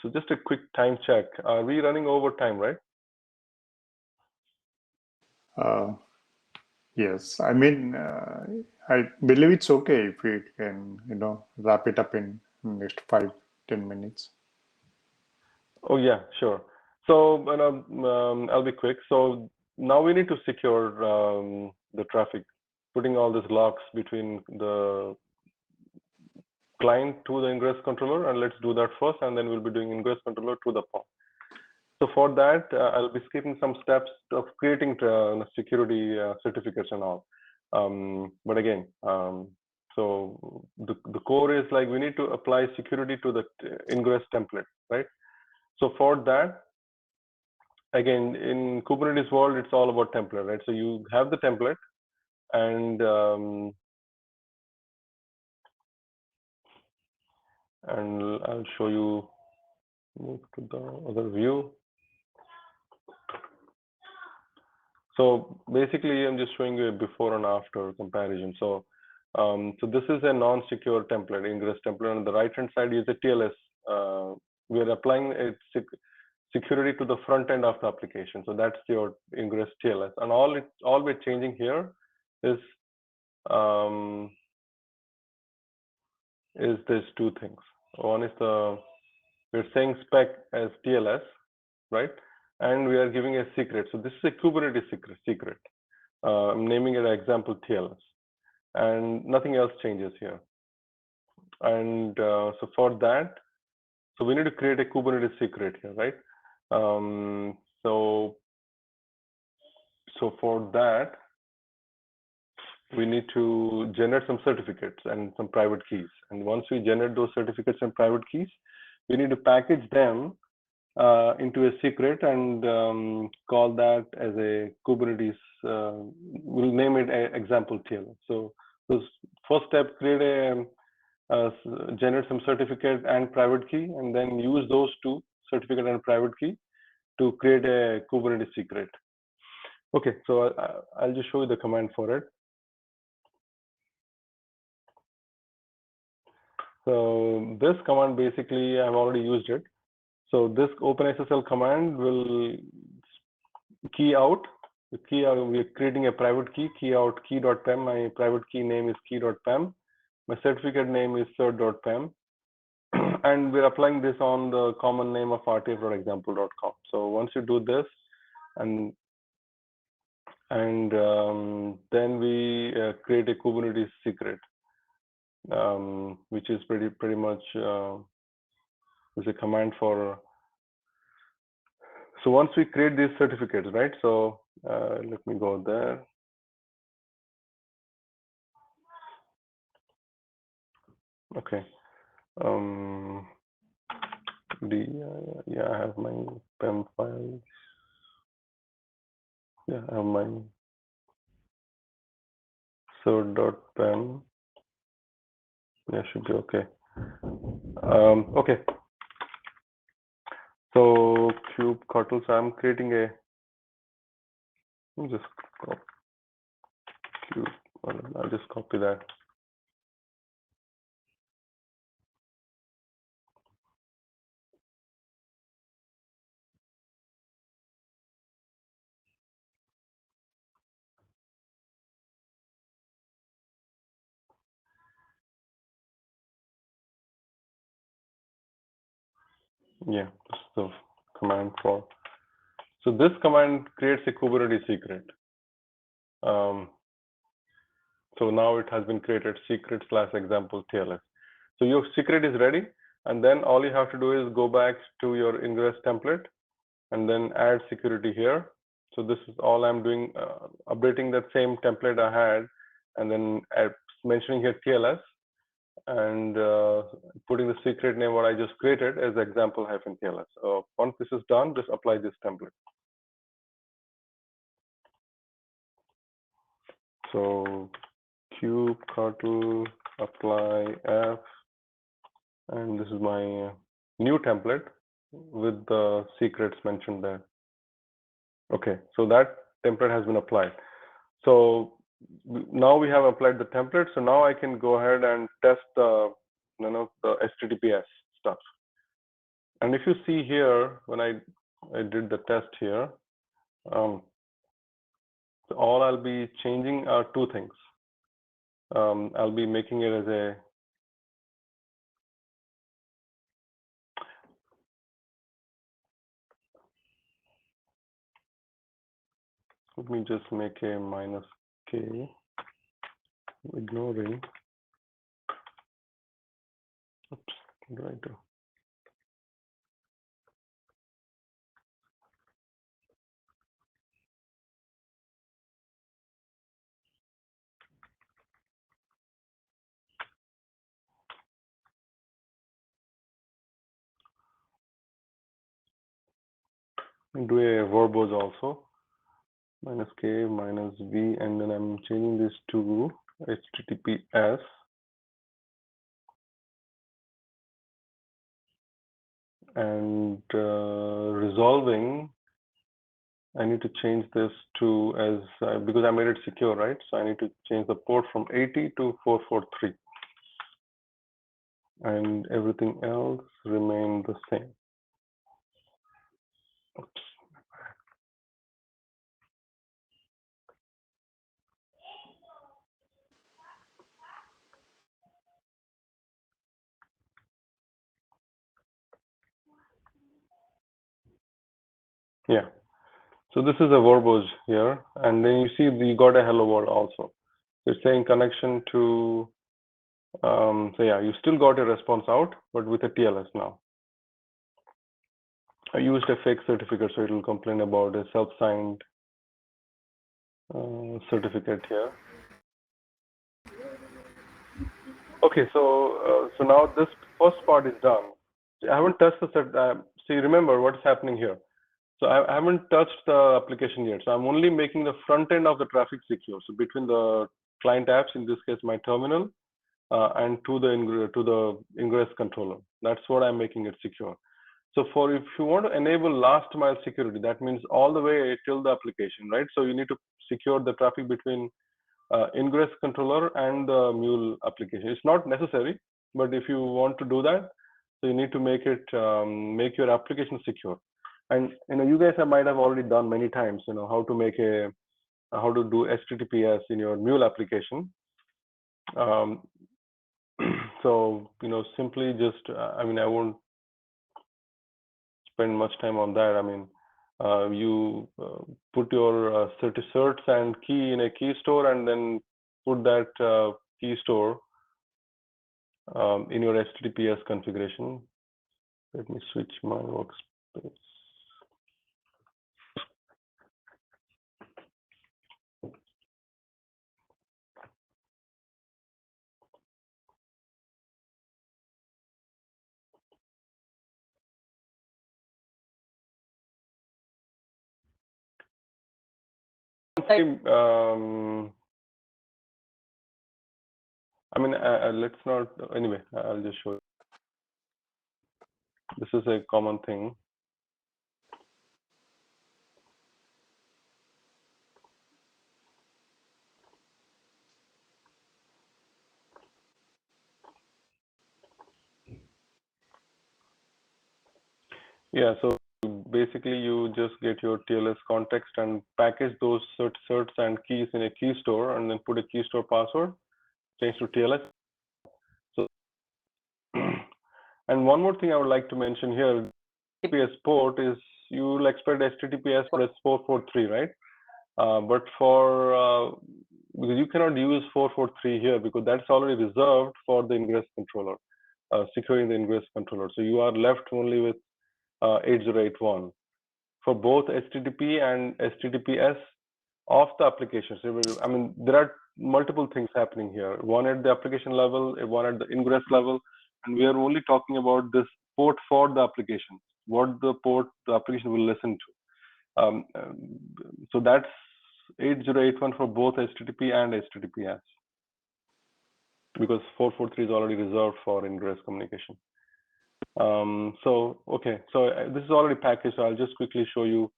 So just a quick time check. Are we running over time, right? Yes, I mean, I believe it's okay if we can, wrap it up in next 5-10 minutes. Oh yeah, sure. So I'll be quick. So now we need to secure the traffic, putting all these locks between the client to the ingress controller, and let's do that first, and then we'll be doing ingress controller to the POM. So for that, I'll be skipping some steps of creating security certificates and all. But again, so the core is like we need to apply security to the ingress template, right? So for that, again, in Kubernetes world, it's all about template, right? So you have the template, and I'll show you. Move to the other view. So basically, I'm just showing you a before and after comparison. So, so this is a non-secure template, ingress template. On the right-hand side is a TLS. We are applying a security to the front end of the application. So that's your ingress TLS. And all we're changing here is there's two things. One is we're saying spec as TLS, right? And we are giving a secret. So this is a Kubernetes secret. I'm naming it example TLS, and nothing else changes here. And so for that, so we need to create a Kubernetes secret here, right? So for that, we need to generate some certificates and some private keys. And once we generate those certificates and private keys, we need to package them into a secret and call that as a Kubernetes. We'll name it example TLS. So first step, create generate some certificate and private key, and then use those two, certificate and private key, to create a Kubernetes secret. Okay, so I'll just show you the command for it. So this command, basically, I've already used it. So this OpenSSL command will key out. We're creating a private key, key out key.pem. My private key name is key.pem. My certificate name is cert.pem. And we're applying this on the common name of rtf.example.com. So once you do this, and then we create a Kubernetes secret, which is pretty much is a command for. So once we create these certificates, right? So let me go there. Okay. Yeah, I have my PEM file. Yeah, I have my cert.pem. Yeah, should be okay. Okay. So kubectl. So I'm creating a. Just copy cube. I'll just copy that. Yeah, this is the command for. So this command creates a Kubernetes secret. So now it has been created, secret/example TLS. So your secret is ready, and then all you have to do is go back to your ingress template and then add security here. So this is all I'm doing, updating that same template I had, and then mentioning here TLS, and putting the secret name what I just created as example-TLS. So once this is done, just apply this template. So kubectl apply f, and this is my new template with the secrets mentioned there. Okay, so that template has been applied. So now we have applied the template. So now I can go ahead and test the HTTPS stuff. And if you see here, when I did the test here, So all I'll be changing are two things. I'll be making it as a let me just make a minus k, ignoring. Oops, what did I do? Do a verbose also, minus k minus v, and then I'm changing this to HTTPS, and resolving. I need to change this to as because I made it secure, right? So I need to change the port from 80 to 443, and everything else remain the same. Oops. Yeah. So this is a verbose here, and then you see we got a hello world also. It's saying connection to. So yeah, you still got a response out, but with a TLS now. I used a fake certificate, so it will complain about a self-signed certificate here. Okay, so now this first part is done. I haven't touched the set. See, remember what's happening here. So I haven't touched the application yet. So I'm only making the front end of the traffic secure. So between the client apps, in this case, my terminal, and to the ingress controller. That's what I'm making it secure. So if you want to enable last mile security, that means all the way till the application, right? So you need to secure the traffic between ingress controller and the Mule application. It's not necessary, but if you want to do that, so you need to make it make your application secure. And you guys might have already done many times, how to make how to do HTTPS in your Mule application. So simply just I won't spend much time on that. You put your certs and key in a key store, and then put that key store in your HTTPS configuration. Let me switch my workspace. Let's not. Anyway, I'll just show you. This is a common thing. Yeah, so basically you just get your TLS context and package those certs and keys in a key store, and then put a key store password, change to TLS. So, and one more thing I would like to mention here, HTTPS port is, you will expect HTTPS plus 443, right? But because you cannot use 443 here, because that's already reserved for the ingress controller, securing the ingress controller. So you are left only with 8081 for both HTTP and HTTPS of the application. So there are multiple things happening here. One at the application level, one at the ingress level, and we are only talking about this port for the application, what the port the application will listen to. So that's 8081 for both HTTP and HTTPS, because 443 is already reserved for ingress communication. So okay, so this is already packaged. So I'll just quickly show you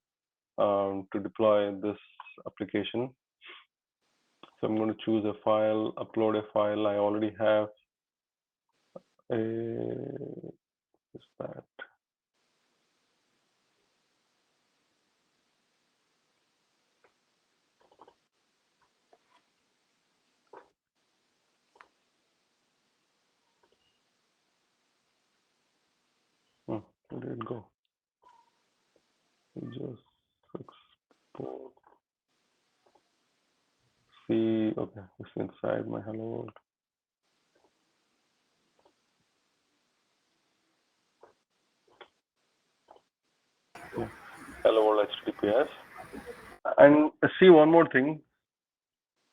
to deploy this application. So I'm going to choose a file, upload a file. I already have is that. Where did it go? Just export. See, okay, it's inside my hello world. Yeah, hello world HTTPS. And see one more thing.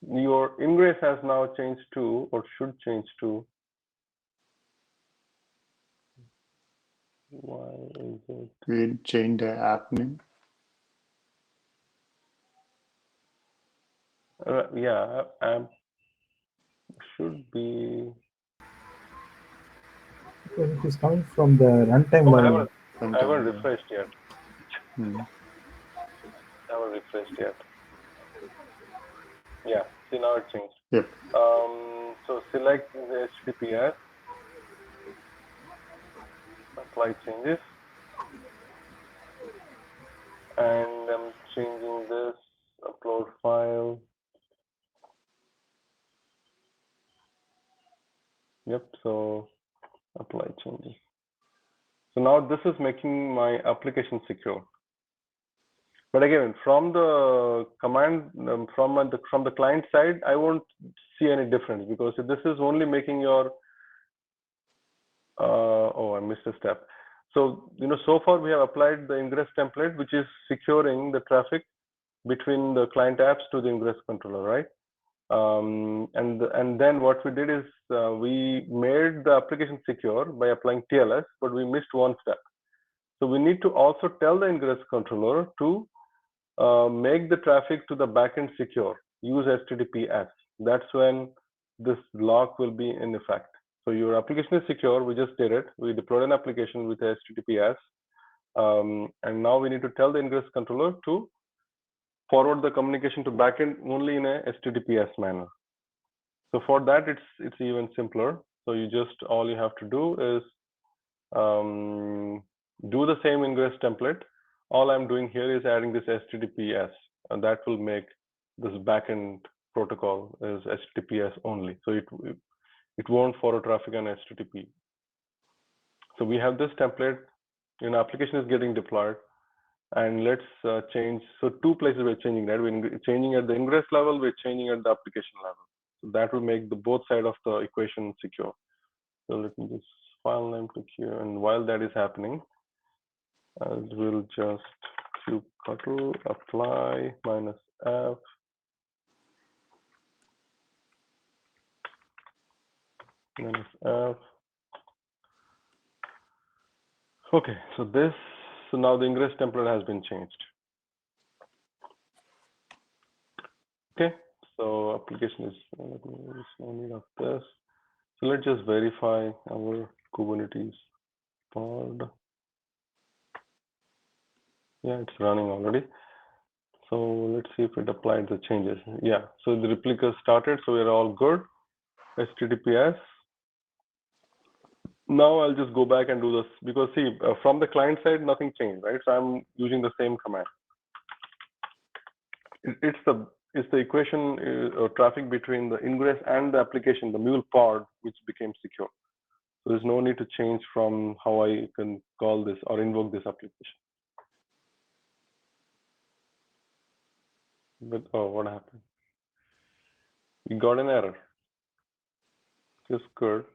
Your ingress has now changed to, or should change to. Why is it? We change the app name. Yeah, app should be. It is coming from the runtime Oh, level. I haven't refreshed yet. Hmm. I haven't refreshed yet. Yeah, see now it changed. Yep. So select the HTTPS, apply changes, and I'm changing this upload file. Yep, so apply changes. So now this is making my application secure. But again, from the command, from the client side, I won't see any difference because this is only making your. Oh, I missed a step. So so far we have applied the ingress template, which is securing the traffic between the client apps to the ingress controller, right? And then what we did is we made the application secure by applying TLS, but we missed one step. So we need to also tell the ingress controller to make the traffic to the backend secure. Use HTTPS. That's when this lock will be in effect. So your application is secure. We just did it. We deployed an application with HTTPS, and now we need to tell the ingress controller to forward the communication to backend only in a HTTPS manner. So for that, it's even simpler. So all you have to do is do the same ingress template. All I'm doing here is adding this HTTPS, and that will make this backend protocol is HTTPS only. So it won't forward traffic on HTTP. So we have this template. Application is getting deployed, and let's change. So two places we're changing that. We're changing at the ingress level. We're changing at the application level. So that will make the both side of the equation secure. So let me just file name click here, and while that is happening, we'll just kubectl apply -f -f. Okay, so now the ingress template has been changed. Okay, so application is no need of this. So let's just verify our Kubernetes pod. Yeah, it's running already. So let's see if it applied the changes. Yeah, so the replicas started, so we're all good. HTTPS. Now I'll just go back and do this because see, from the client side, nothing changed, right? So I'm using the same command. It's the equation or traffic between the ingress and the application, the Mule pod, which became secure. So there's no need to change from how I can call this or invoke this application. But oh, what happened? We got an error. Just good.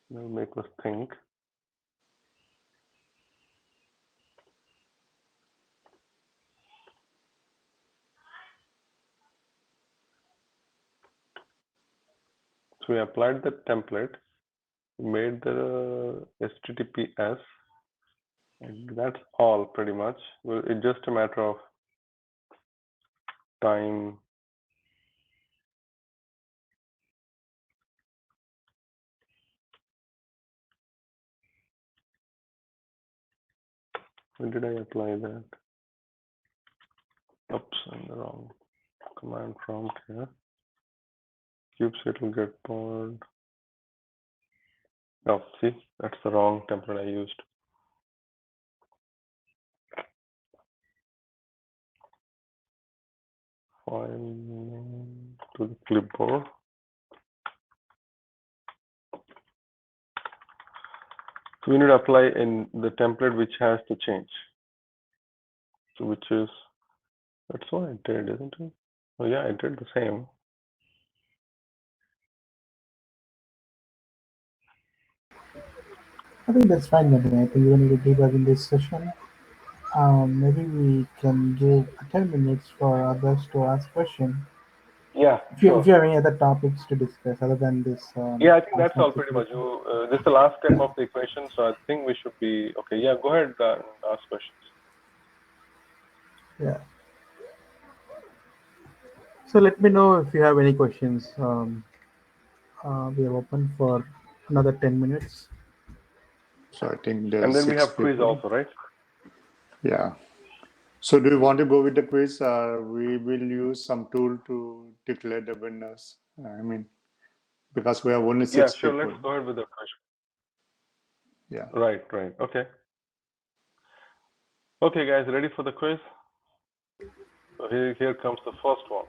It'll make us think. So we applied the template, made the HTTPS, and that's all pretty much. Well, it's just a matter of time. When did I apply that? Oops, I'm the wrong command prompt here. Kubectl will get pod. Oh, see, that's the wrong template I used. File name to the clipboard. So we need to apply in the template which has to change. So which is, that's what I did, isn't it? Oh yeah, I did the same. I think that's fine, Nathan. I think we don't need to debug in this session. Maybe we can give 10 minutes for others to ask questions. Yeah, If sure. you have any other topics to discuss other than this. Yeah, I think that's all pretty much. This is the last step of the equation, so I think we should be okay. Yeah, go ahead and ask questions. Yeah. So let me know if you have any questions. We are open for another 10 minutes. So I think there's And then we 6 have quiz people. also, right? Yeah. So do you want to go with the quiz? We will use some tool to declare the winners. I mean, because we have only 6 Yeah, sure. people. Let's go ahead with the question. Yeah. Right. Okay. Okay, guys, ready for the quiz? So here comes the first one.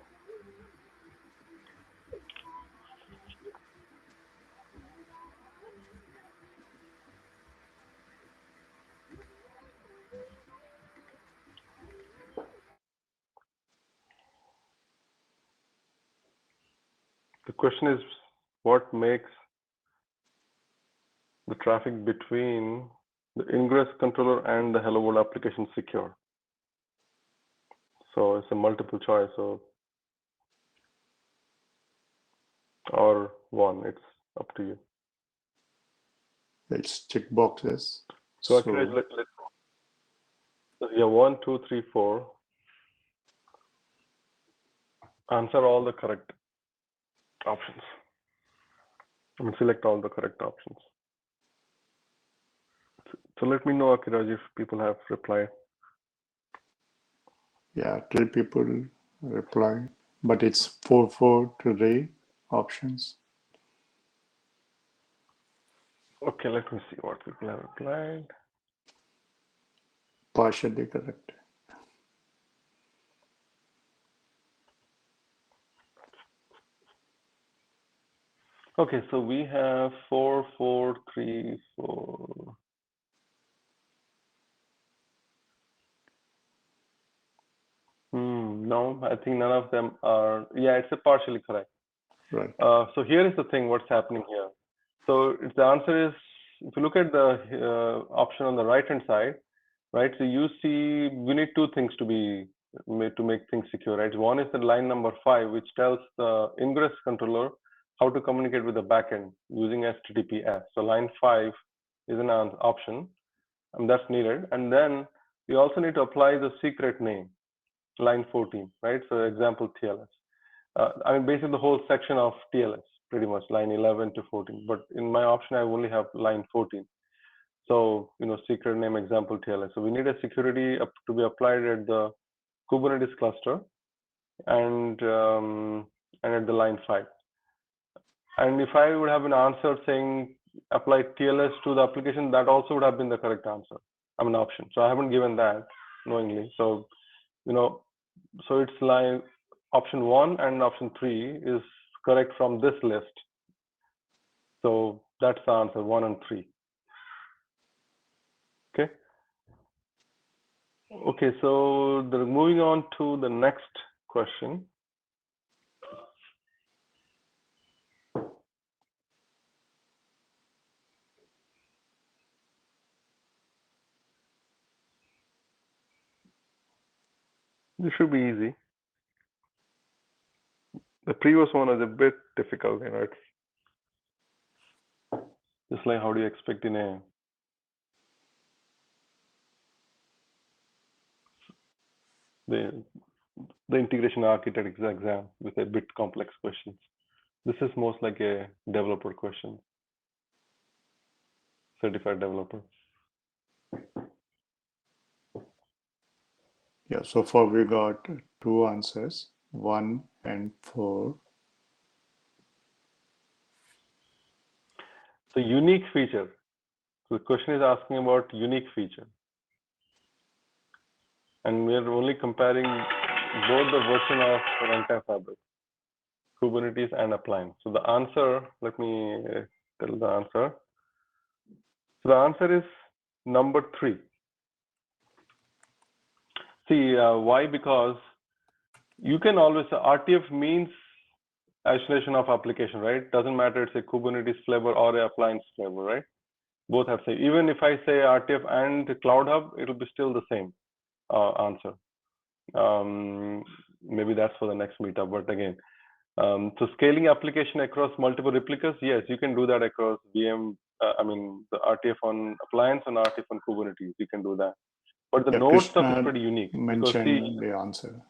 The question is, what makes the traffic between the ingress controller and the Hello World application secure? So it's a multiple choice, or one. It's up to you. Let's check boxes. So actually, so yeah, 1, 2, 3, 4. Answer all the correct options. I mean, select all the correct options. So let me know, Akiraj, if people have replied. Yeah, 3 people replied, but it's 4 to the options. Okay, let me see what people have replied. Partially correct. Okay, so we have 4, 4, 3, 4. No, I think none of them are. Yeah, it's a partially correct. Right. So here is the thing, what's happening here. So the answer is, if you look at the option on the right-hand side, right? So you see, we need 2 things to be made to make things secure, right? One is the line number 5, which tells the ingress controller how to communicate with the backend using HTTPS. So line 5 is an option, and that's needed. And then we also need to apply the secret name, line 14, right? So example TLS. I mean, basically the whole section of TLS, pretty much line 11 to 14. But in my option, I only have line 14. So, secret name example TLS. So we need a security to be applied at the Kubernetes cluster and at the line 5. And if I would have an answer saying apply TLS to the application, that also would have been the correct answer. I mean, option. So I haven't given that knowingly. So, so it's like option 1 and option 3 is correct from this list. So that's the answer, 1 and 3. Okay. Okay, so moving on to the next question. This should be easy. The previous one is a bit difficult, it's just like how do you expect in the integration architect exam with a bit complex questions. This is most like a developer question, certified developer. Yeah, so far we got 2 answers, 1 and 4. So unique feature. So the question is asking about unique feature. And we are only comparing both the version of Runtime Fabric, Kubernetes and appliance. So the answer, let me tell the answer. So the answer is number 3. See, why? Because you can always, RTF means isolation of application, right? Doesn't matter it's a Kubernetes flavor or a appliance flavor, right? Both have same. Even if I say RTF and Cloud Hub, it'll be still the same answer. Maybe that's for the next meetup, but again, so scaling application across multiple replicas, yes, you can do that across VM. The RTF on appliance and RTF on Kubernetes, you can do that. But the node stuff is pretty unique. Mention the answer.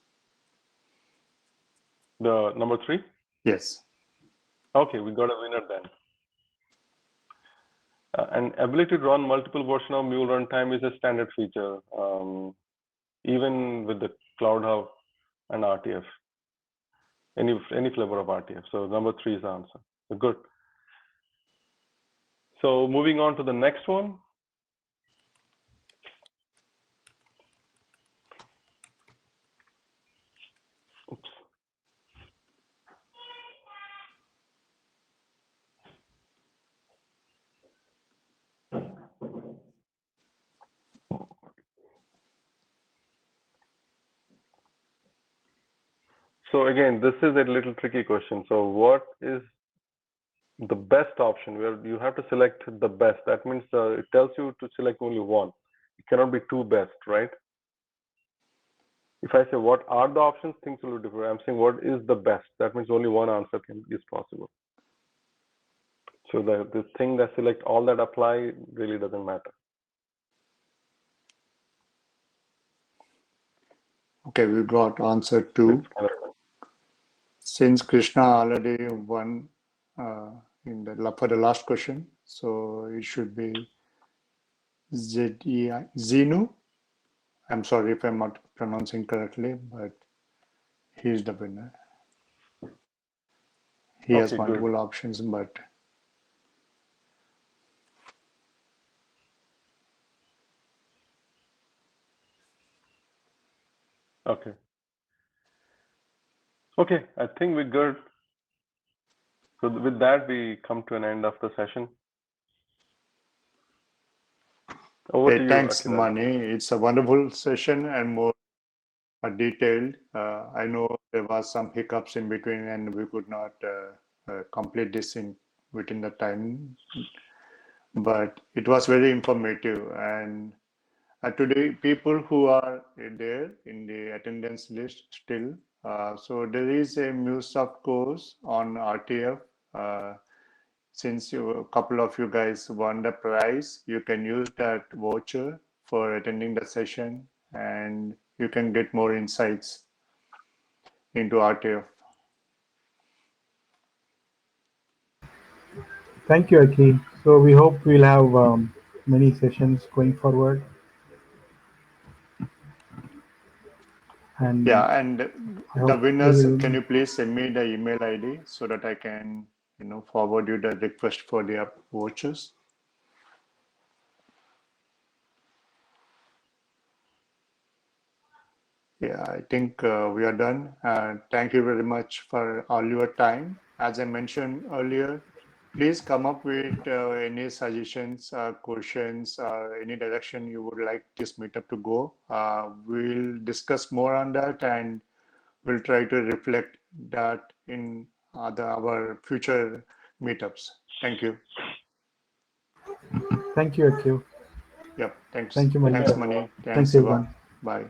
The number 3? Yes. Okay, we got a winner then. An ability to run multiple versions of Mule runtime is a standard feature, even with the Cloud Hub and RTF, any flavor of RTF. So number 3 is the answer. So good. So moving on to the next one. Oops. So again, this is a little tricky question. So what is the best option? Where you have to select the best. That means it tells you to select only one. It cannot be 2 best, right? If I say what are the options, things will be different. I'm saying what is the best. That means only one answer is possible. So the thing that select all that apply really doesn't matter. Okay, we got answer 2. Since Krishna already won for the last question, so it should be Zenu. I'm sorry if I'm not pronouncing correctly, but he's the winner. He has multiple options, but okay. Okay, I think we're good. So with that, we come to an end of the session. Over to you, thanks, Akira. Mani. It's a wonderful session and more detailed. I know there was some hiccups in between, and we could not complete this within the time, but it was very informative. And today, people who are there in the attendance list still. So there is a MuleSoft course on RTF. Since a couple of you guys won the prize, you can use that voucher for attending the session, and you can get more insights into RTF. Thank you, Aki. So we hope we'll have many sessions going forward. And yeah, and the winners, can you please send me the email ID so that I can, forward you the request for the vouchers? Yeah, I think we are done. Thank you very much for all your time. As I mentioned earlier, please come up with any suggestions, questions, any direction you would like this meetup to go. We'll discuss more on that, and we'll try to reflect that in our future meetups. Thank you. Thank you, Aki. Yep, thanks. Thank you, Mani. Thanks, Mani. Thanks, everyone. Bye.